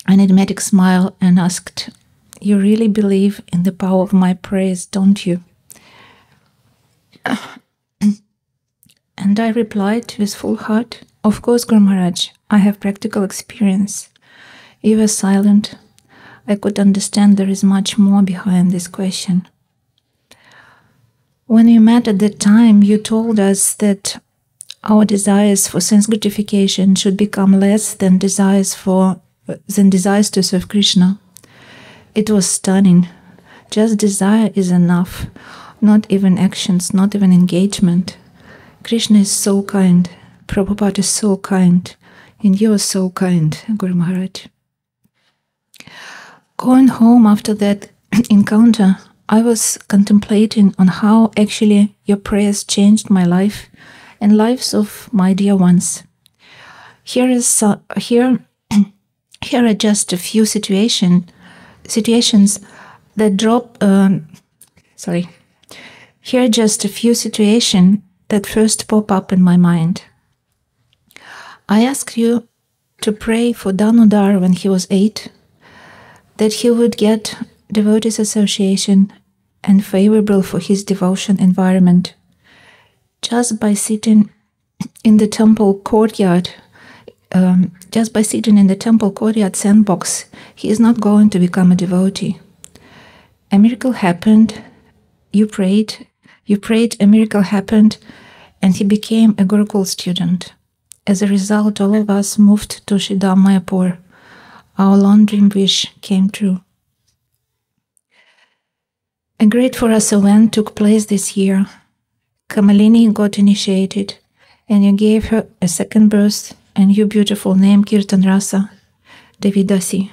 enigmatic smile and asked, "You really believe in the power of my prayers, don't you?" And I replied with full heart, "Of course, Guru Maharaj, I have practical experience." You were silent. I could understand there is much more behind this question. When we met at that time, you told us that our desires for sense gratification should become less than desires to serve Krishna. It was stunning. Just desire is enough, not even actions, not even engagement. Krishna is so kind, Prabhupada is so kind, and you are so kind, Guru Maharaj. Going home after that encounter, I was contemplating on how actually your prayers changed my life and lives of my dear ones. Here are just a few situations that that first pop up in my mind. I asked you to pray for Damodar when he was 8, that he would get devotees association and favorable for his devotion environment. Just by sitting in the temple courtyard, sandbox, he is not going to become a devotee. A miracle happened. You prayed, a miracle happened, and he became a Gurukul student. As a result, all of us moved to Mayapur. Our long dream wish came true. A great Vyasa event took place this year. Kamalini got initiated, and you gave her a second birth and your beautiful name, Kirtan Rasa, Devidasi.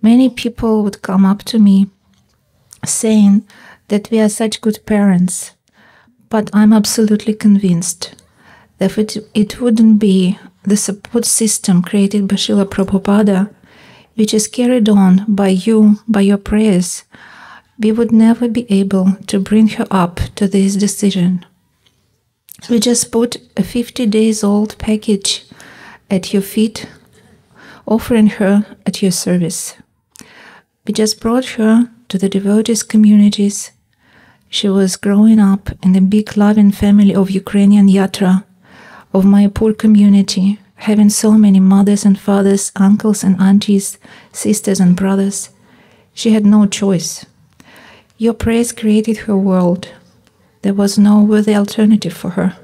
Many people would come up to me saying that we are such good parents, but I'm absolutely convinced that it wouldn't be the support system created by Srila Prabhupada, which is carried on by you, by your prayers, we would never be able to bring her up to this decision. We just put a 50 days old package at your feet, offering her at your service. We just brought her to the devotees communities. She was growing up in the big loving family of Ukrainian Yatra, of Mayapur community, having so many mothers and fathers, uncles and aunties, sisters and brothers. She had no choice. Your prayers created her world. There was no worthy alternative for her.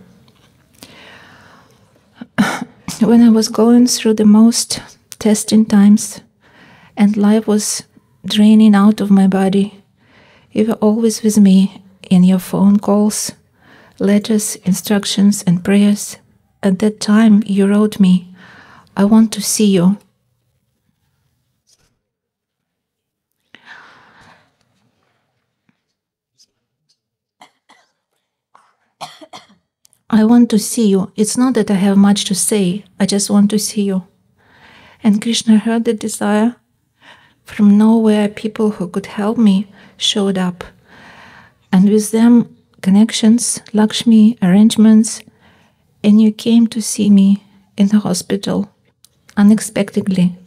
When I was going through the most testing times and life was draining out of my body, you were always with me in your phone calls, letters, instructions, and prayers. At that time, you wrote me, "I want to see you." I want to see you. It's not that I have much to say. I just want to see you. And Krishna heard the desire. From nowhere, people who could help me showed up. And with them, connections, Lakshmi, arrangements, and you came to see me in the hospital, unexpectedly,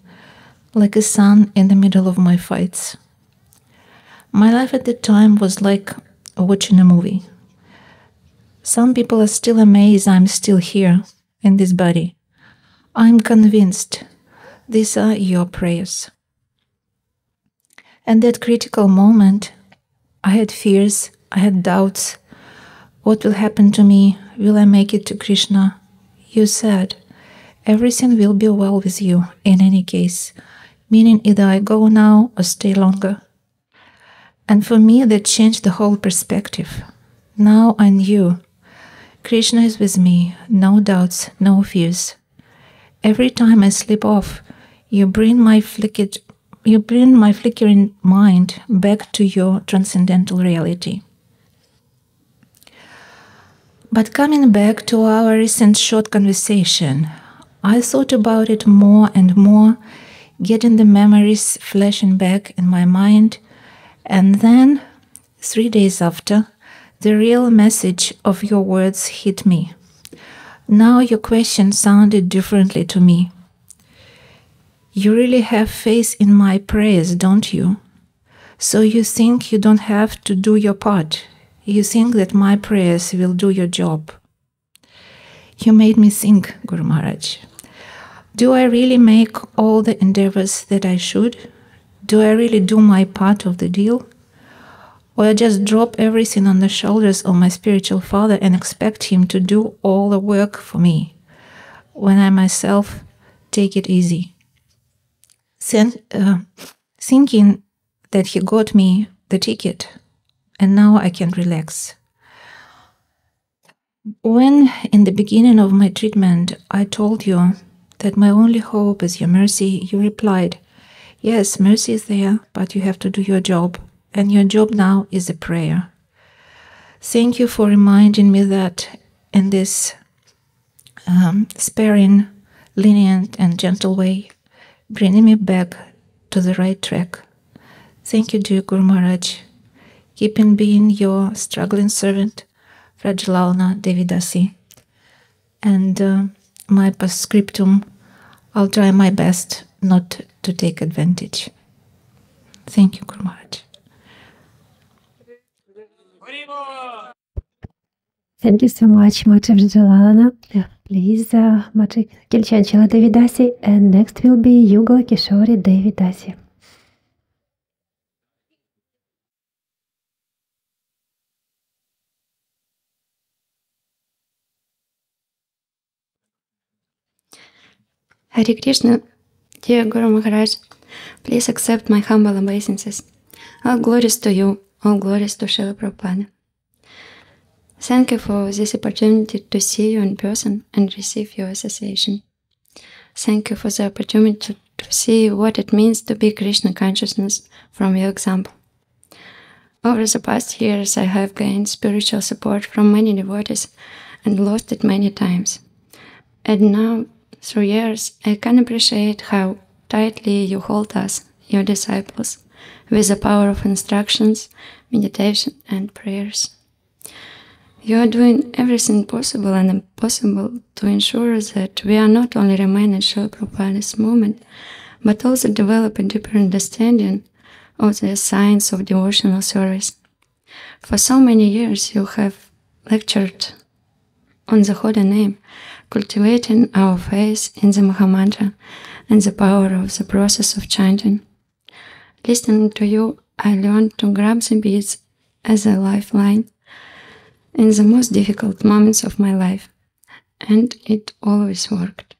like a sun in the middle of my fights. My life at the time was like watching a movie. Some people are still amazed I'm still here, in this body. I'm convinced these are your prayers. At that critical moment, I had fears, I had doubts. What will happen to me? Will I make it to Krishna? You said, everything will be well with you in any case, meaning either I go now or stay longer. And for me, that changed the whole perspective. Now I knew Krishna is with me, no doubts, no fears. Every time I slip off, you bring my flickering mind back to your transcendental reality. But coming back to our recent short conversation, I thought about it more and more, getting the memories flashing back in my mind, and then, 3 days after, the real message of your words hit me. Now your question sounded differently to me. You really have faith in my prayers, don't you? So you think you don't have to do your part. You think that my prayers will do your job. You made me think, Guru Maharaj. Do I really make all the endeavors that I should? Do I really do my part of the deal? Or I just drop everything on the shoulders of my spiritual father and expect him to do all the work for me, when I myself take it easy? Thinking that he got me the ticket, and now I can relax. When, in the beginning of my treatment, I told you that my only hope is your mercy, you replied, yes, mercy is there, but you have to do your job, and your job now is a prayer. Thank you for reminding me that in this sparing, lenient, and gentle way, bringing me back to the right track. Thank you, dear Guru Maharaj. Keep in being your struggling servant, Fragilalna Devidasi. And my postscriptum, I'll try my best not to take advantage. Thank you, Guru Maharaj. Thank you so much, Mata Fragilalna. Please, Mata Kilchanchila Devidasi, and next will be Yugla Kishori Devidasi. Hare Krishna, dear Guru Maharaj, please accept my humble obeisances. All glories to you, all glories to Srila Prabhupada. Thank you for this opportunity to see you in person and receive your association. Thank you for the opportunity to see what it means to be Krishna consciousness from your example. Over the past years, I have gained spiritual support from many devotees and lost it many times. And now, through years, I can appreciate how tightly you hold us, your disciples, with the power of instructions, meditation, and prayers. You are doing everything possible and impossible to ensure that we are not only remain in Srila Prabhupada's movement, but also develop a deeper understanding of the science of devotional service. For so many years, you have lectured on the holy name, cultivating our faith in the Mahamantra and the power of the process of chanting. Listening to you, I learned to grab the beads as a lifeline in the most difficult moments of my life, and it always worked.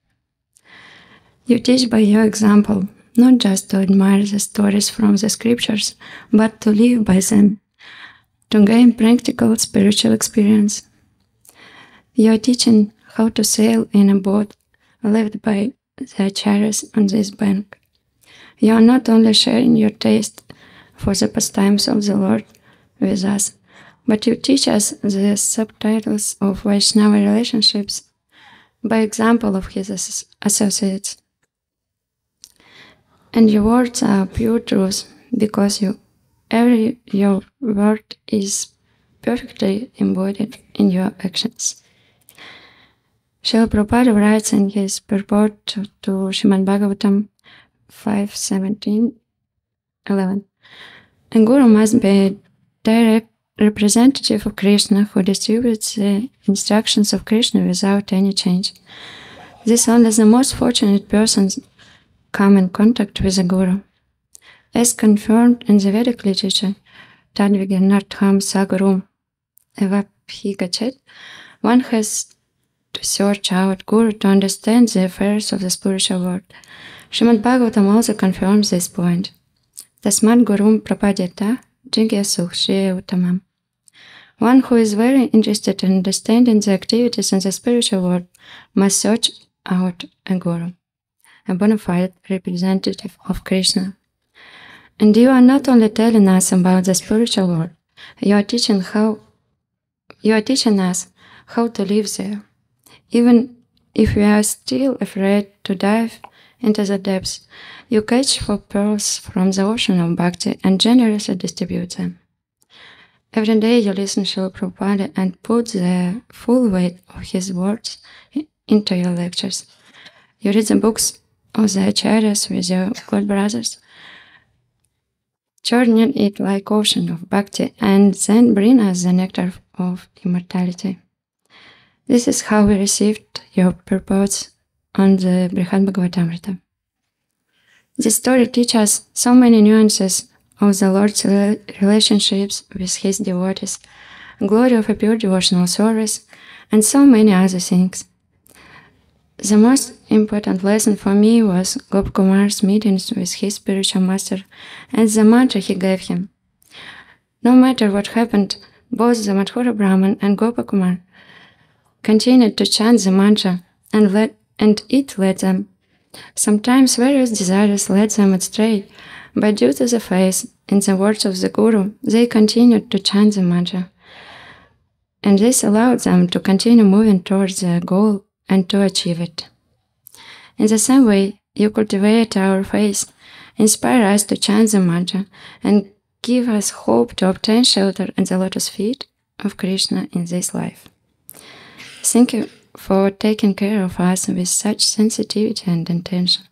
You teach by your example, not just to admire the stories from the scriptures, but to live by them, to gain practical spiritual experience. You are teaching how to sail in a boat left by the acharyas on this bank. You are not only sharing your taste for the pastimes of the Lord with us, but you teach us the subtitles of Vaishnava relationships by example of his associates. And your words are pure truth because your word is perfectly embodied in your actions. Srila Prabhupada writes in his purport to Srimad Bhagavatam 5:17-11, a guru must be direct representative of Krishna who distributes the instructions of Krishna without any change. This only the most fortunate persons come in contact with the Guru. As confirmed in the Vedic literature, Tadviganartham Sagarum Evaphigachet, one has to search out Guru to understand the affairs of the spiritual world. Srimad Bhagavatam also confirms this point. Tasmad Gurum Prapadyata Jigyasukh Shriya Uttamam. One who is very interested in understanding the activities in the spiritual world must search out a Guru, a bona fide representative of Krishna. And you are not only telling us about the spiritual world, you are teaching us how to live there. Even if we are still afraid to dive into the depths, you catch for pearls from the ocean of bhakti and generously distribute them. Every day you listen to Srila Prabhupada and put the full weight of his words into your lectures. You read the books of the acharyas with your good brothers, churning it like ocean of bhakti, and then bring us the nectar of immortality. This is how we received your purports on the Brihad Bhagavatamrita. This story teaches us so many nuances of the Lord's relationships with his devotees, glory of a pure devotional service, and so many other things. The most important lesson for me was Gopkumar's meetings with his spiritual master and the mantra he gave him. No matter what happened, both the Madhura Brahman and Gopakumar continued to chant the mantra, and it led them. Sometimes various desires led them astray, but due to the faith in the words of the Guru, they continued to chant the mantra. And this allowed them to continue moving towards the goal and to achieve it. In the same way, you cultivate our faith, inspire us to chant the mantra, and give us hope to obtain shelter in the lotus feet of Krishna in this life. Thank you for taking care of us with such sensitivity and intention.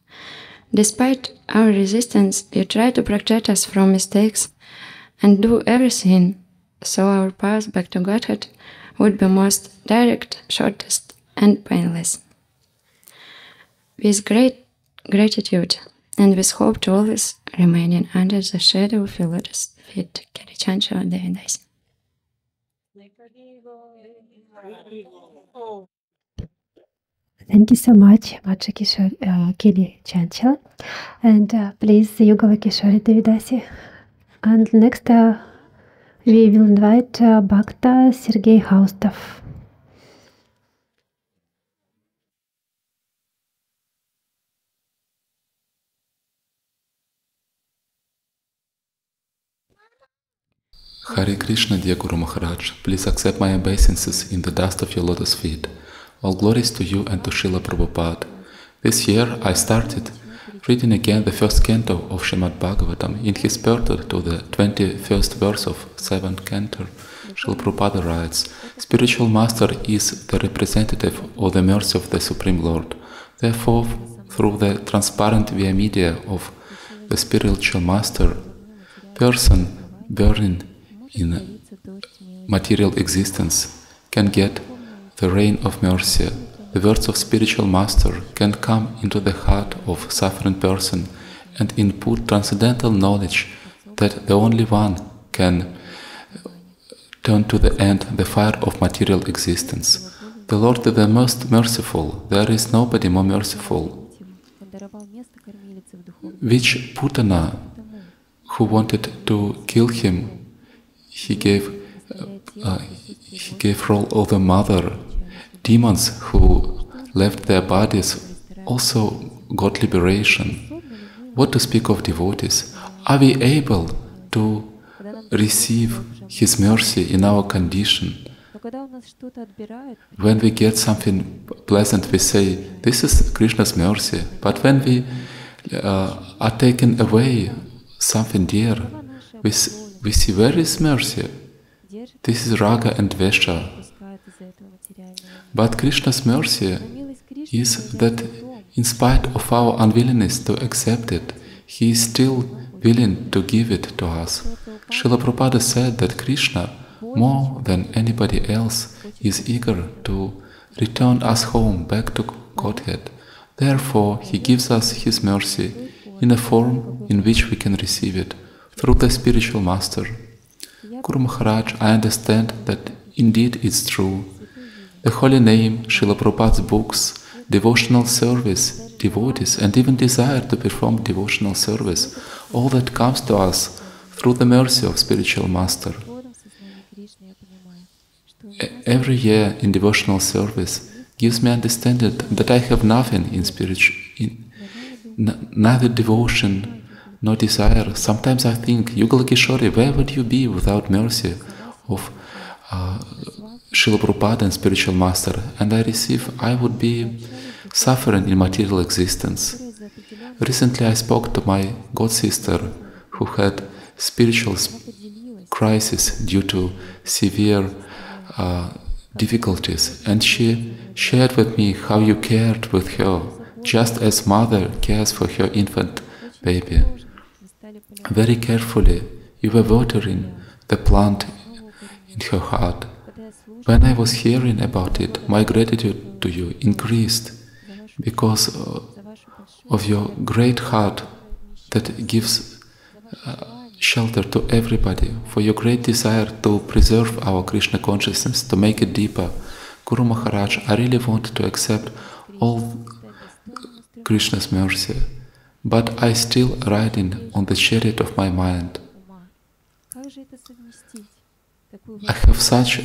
Despite our resistance, you try to protect us from mistakes and do everything so our path back to Godhead would be most direct, shortest, and painless. With great gratitude and with hope to always remaining under the shadow of your lotus feet, Kirichancho Devidasi. Thank you so much, Macha Kili Chanchal, and please Yugala Kishori Devidasi. And next we will invite Bhakta Sergei Haustov. Hare Krishna, dear Guru Maharaj, please accept my obeisances in the dust of your lotus feet. All glories to you and to Srila Prabhupada. This year I started reading again the first canto of Srimad Bhagavatam. In his prelude to the 21st verse of 7th canto, Srila Prabhupada writes, "Spiritual master is the representative of the mercy of the Supreme Lord. Therefore, through the transparent via media of the spiritual master, person burning in material existence can get the rain of mercy. The words of spiritual master can come into the heart of suffering person and input transcendental knowledge that the only one can turn to the end the fire of material existence. The Lord is the most merciful. There is nobody more merciful. Which Putana, who wanted to kill him, he gave role of the mother. Demons who left their bodies also got liberation. What to speak of devotees? Are we able to receive His mercy in our condition? When we get something pleasant, we say, this is Krishna's mercy. But when we are taken away something dear, we see, where is mercy? This is raga and vesha. But Krishna's mercy is that in spite of our unwillingness to accept it, He is still willing to give it to us. Srila Prabhupada said that Krishna more than anybody else, is eager to return us home back to Godhead. Therefore, He gives us His mercy in a form in which we can receive it, through the spiritual master. Guru Maharaj, I understand that indeed it's true. The holy name, Srila Prabhupada's books, devotional service, devotees, and even desire to perform devotional service, all that comes to us through the mercy of spiritual master. Every year in devotional service gives me understanding that I have nothing in neither devotion nor desire. Sometimes I think, Yugala Kishori, where would you be without mercy of Srila Prabhupada and spiritual master? And I would be suffering in material existence. Recently I spoke to my god sister who had spiritual crisis due to severe difficulties, and she shared with me how you cared with her, just as mother cares for her infant baby. Very carefully you were watering the plant in her heart. When I was hearing about it, my gratitude to you increased because of your great heart that gives shelter to everybody, for your great desire to preserve our Krishna consciousness, to make it deeper. Guru Maharaj, I really want to accept all Krishna's mercy, but I still riding on the chariot of my mind. I have such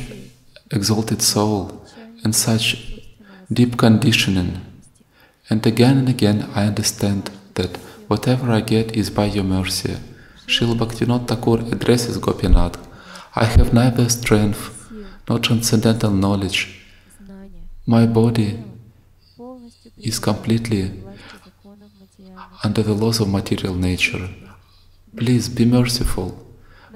exalted soul and such deep conditioning, and again I understand that whatever I get is by your mercy. Srila Bhaktivinoda Thakur addresses Gopinath. I have neither strength nor transcendental knowledge. My body is completely under the laws of material nature. Please be merciful.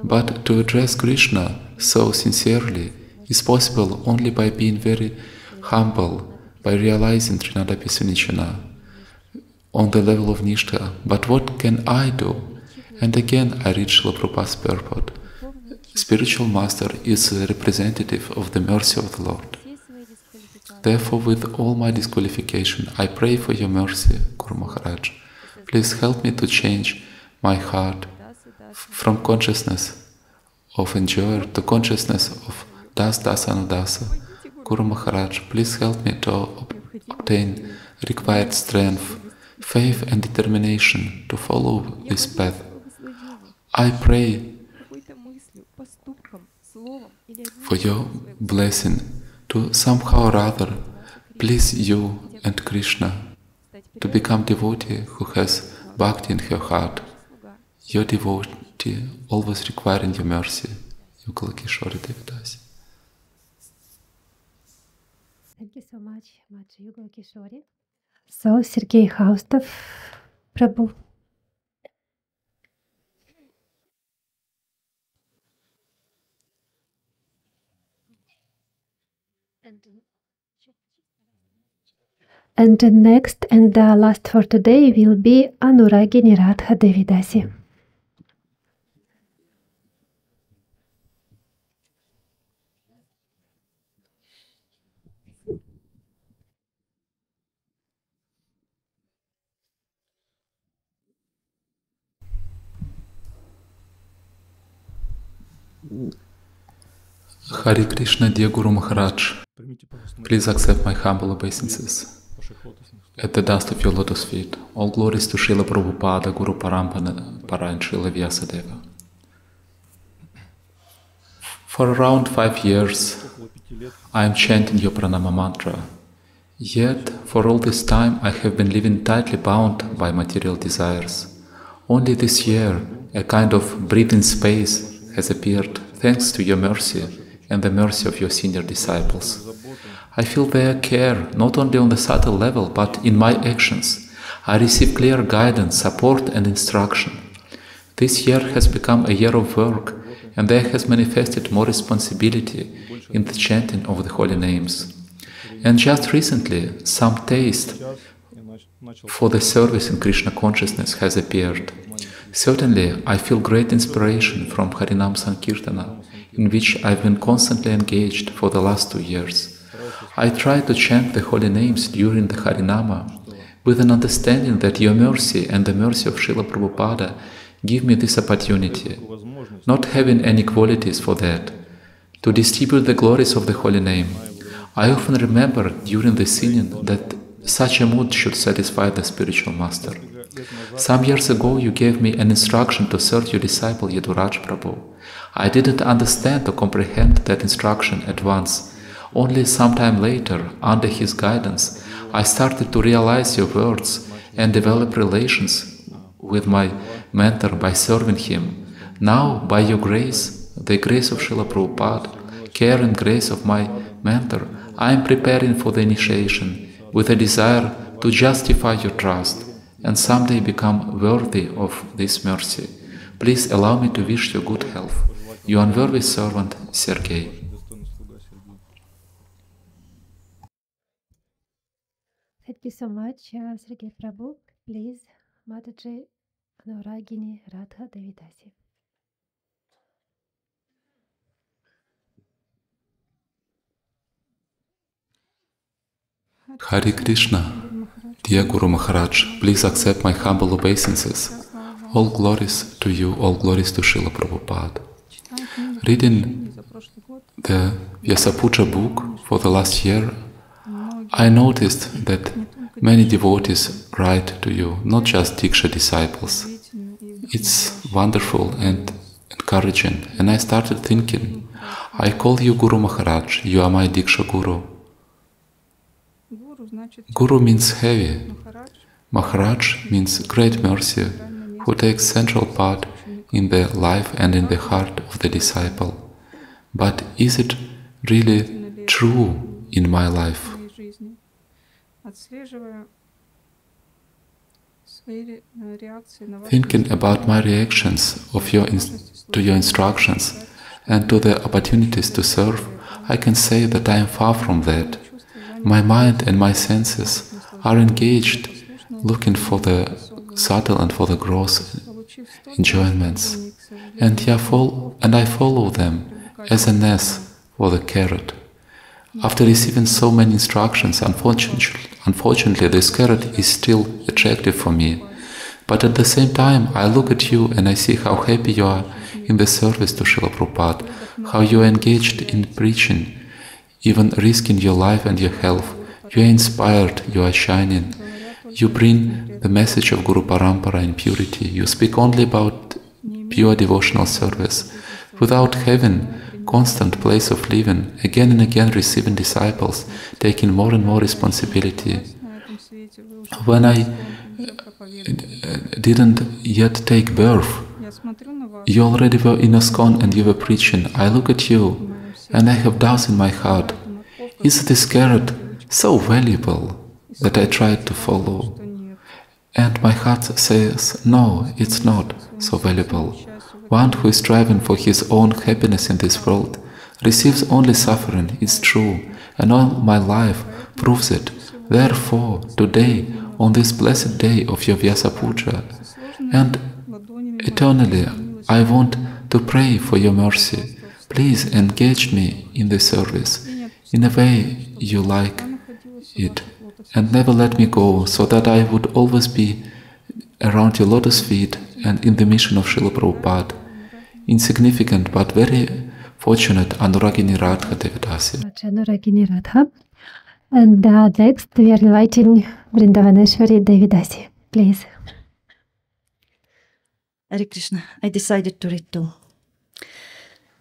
But to address Krishna so sincerely is possible only by being very humble, by realizing Trinadapi Sunichana on the level of Nishtha. But what can I do? And again I read Srila Prabhupada's purport. Spiritual master is a representative of the mercy of the Lord. Therefore, with all my disqualification, I pray for your mercy, Guru Maharaj. Please help me to change my heart from consciousness of enjoyer to consciousness of Das Dasa Anudasa. Guru Maharaj, please help me to obtain required strength, faith and determination to follow this path. I pray for your blessing to somehow or other please you and Krishna, to become devotee who has bhakti in her heart. Your devotee always requiring your mercy. Yugala Kishori Devidasi. Thank you so much, Yugala Kishori. So, Sergei Haustov, Prabhu. And the next and the last for today will be Anuragini Radha Devidasi. Hare Krishna, dear Guru Maharaj, please accept my humble obeisances at the dust of your lotus feet. All glories to Srila Prabhupada, Guru Parampara and Srila Vyasa Deva. For around 5 years, I am chanting your pranama mantra. Yet, for all this time, I have been living tightly bound by material desires. Only this year, a kind of breathing space has appeared thanks to your mercy and the mercy of your senior disciples. I feel their care not only on the subtle level, but in my actions. I receive clear guidance, support and instruction. This year has become a year of work, and there has manifested more responsibility in the chanting of the holy names. And just recently, some taste for the service in Krishna consciousness has appeared. Certainly, I feel great inspiration from Harinam Sankirtana in which I've been constantly engaged for the last 2 years. I try to chant the holy names during the Harinama with an understanding that your mercy and the mercy of Srila Prabhupada give me this opportunity, not having any qualities for that, to distribute the glories of the holy name. I often remember during the singing that such a mood should satisfy the spiritual master. Some years ago you gave me an instruction to serve your disciple Yaduraj Prabhu. I didn't understand or comprehend that instruction at once. Only some time later, under his guidance, I started to realize your words and develop relations with my mentor by serving him. Now, by your grace, the grace of Srila Prabhupada, care and grace of my mentor, I am preparing for the initiation with a desire to justify your trust and someday become worthy of this mercy. Please allow me to wish you good health. Your unworthy servant, Sergei. Thank you so much, Sergei Prabhu. Please, Mataji Anuragini Radha Devidasi. Hare Krishna. Dear Guru Maharaj, please accept my humble obeisances. All glories to you, all glories to Srila Prabhupada. Reading the Vyasa Puja book for the last year, I noticed that many devotees write to you, not just Diksha disciples. It's wonderful and encouraging, and I started thinking, I call you Guru Maharaj, you are my Diksha Guru. Guru means heavy. Maharaj means great mercy, who takes central part in the life and in the heart of the disciple. But is it really true in my life? Thinking about my reactions to your instructions and to the opportunities to serve, I can say that I am far from that. My mind and my senses are engaged, looking for the subtle and for the gross enjoyments, and I follow them as an ass for the carrot. After receiving so many instructions, unfortunately this carrot is still attractive for me. But at the same time, I look at you and I see how happy you are in the service to Srila Prabhupada, how you are engaged in preaching, even risking your life and your health. You are inspired, you are shining. You bring the message of Guru Parampara in purity. You speak only about pure devotional service, without having constant place of living, again and again receiving disciples, taking more and more responsibility. When I didn't yet take birth, you already were in ISKCON and you were preaching. I look at you and I have doubts in my heart. Is this carrot so valuable that I tried to follow? And my heart says, no, it's not so valuable. One who is striving for his own happiness in this world receives only suffering, it's true, and all my life proves it. Therefore, today, on this blessed day of your Vyasa Puja, and eternally, I want to pray for your mercy. Please engage me in the service in a way you like it, and never let me go, so that I would always be around your lotus feet and in the mission of Srila Prabhupada. Insignificant but very fortunate Anuragini Radha Devidasi. Anuragini Radha. And next we are inviting Vrindavaneshwari Devidasi. Please. Hare Krishna. I decided to read too.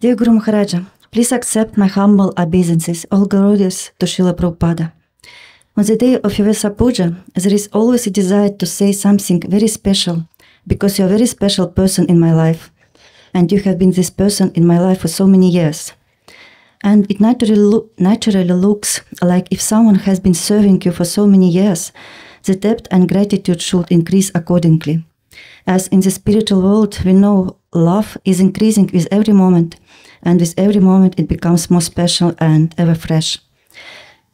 Dear Guru Maharaja, please accept my humble obeisances, all glories to Srila Prabhupada. On the day of Vyasa Puja, there is always a desire to say something very special, because you are a very special person in my life, and you have been this person in my life for so many years. And it naturally looks like if someone has been serving you for so many years, the depth and gratitude should increase accordingly. As in the spiritual world, we know love is increasing with every moment, and with every moment it becomes more special and ever fresh.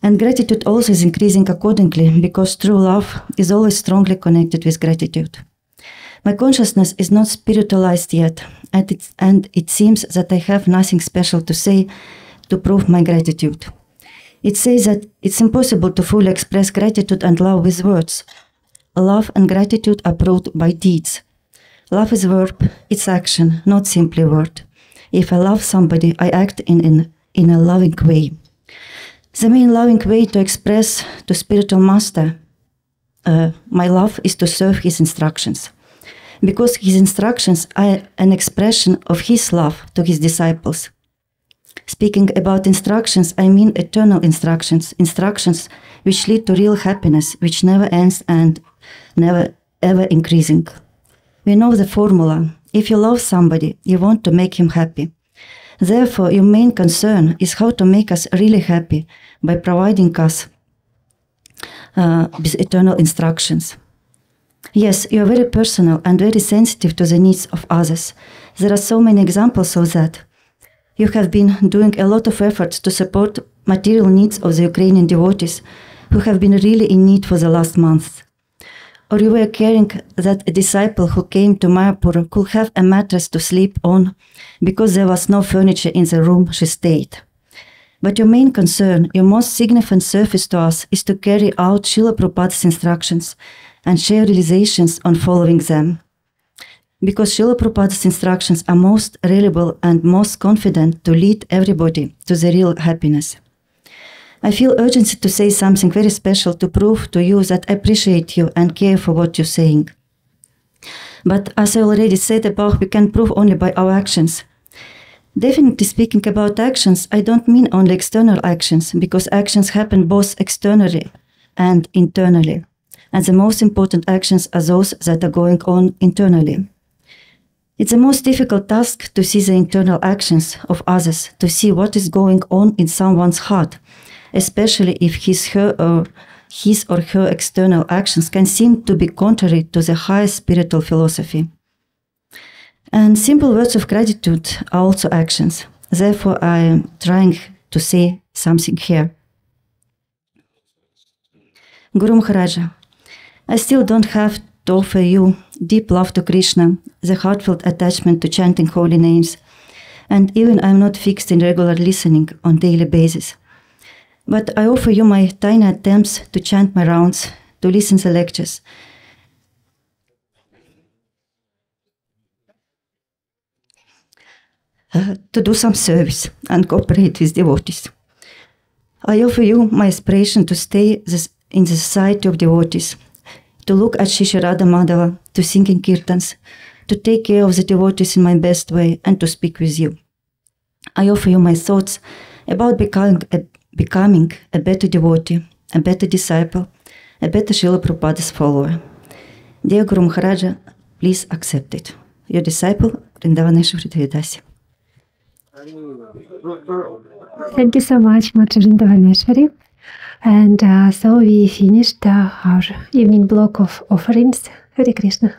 And gratitude also is increasing accordingly, because true love is always strongly connected with gratitude. My consciousness is not spiritualized yet, and it seems that I have nothing special to say to prove my gratitude. It says that it's impossible to fully express gratitude and love with words. Love and gratitude are proved by deeds. Love is verb, it's action, not simply word. If I love somebody, I act in a loving way. The main loving way to express to spiritual master my love is to serve his instructions. Because his instructions are an expression of his love to his disciples. Speaking about instructions, I mean eternal instructions, instructions which lead to real happiness, which never ends and never ever increasing. We know the formula. If you love somebody, you want to make him happy. Therefore, your main concern is how to make us really happy by providing us with eternal instructions. Yes, you are very personal and very sensitive to the needs of others. There are so many examples of that. You have been doing a lot of efforts to support material needs of the Ukrainian devotees who have been really in need for the last month. Or you were caring that a disciple who came to Mayapur could have a mattress to sleep on because there was no furniture in the room she stayed. But your main concern, your most significant service to us, is to carry out Srila Prabhupada's instructions and share realizations on following them. Because Srila Prabhupada's instructions are most reliable and most confident to lead everybody to the real happiness. I feel urgency to say something very special to prove to you that I appreciate you and care for what you're saying. But as I already said above, we can prove only by our actions. Definitely speaking about actions, I don't mean only external actions, because actions happen both externally and internally. And the most important actions are those that are going on internally. It's the most difficult task to see the internal actions of others, to see what is going on in someone's heart, especially if his or her external actions can seem to be contrary to the highest spiritual philosophy. And simple words of gratitude are also actions. Therefore, I am trying to say something here. Guru Maharaja, I still don't have to offer you deep love to Krishna, the heartfelt attachment to chanting holy names, and even I'm not fixed in regular listening on daily basis. But I offer you my tiny attempts to chant my rounds, to listen to lectures, to do some service and cooperate with devotees. I offer you my aspiration to stay in the society of devotees, to look at Shri Radha Madhava, to sing in kirtans, to take care of the devotees in my best way, and to speak with you. I offer you my thoughts about becoming a better devotee, a better disciple, a better Srila Prabhupada's follower. Dear Guru Maharaja, please accept it. Your disciple, Vrindavaneshwari Devidasi. Thank you so much, Mother Vrindavaneshwari. And so we finished our evening block of offerings. Hare Krishna.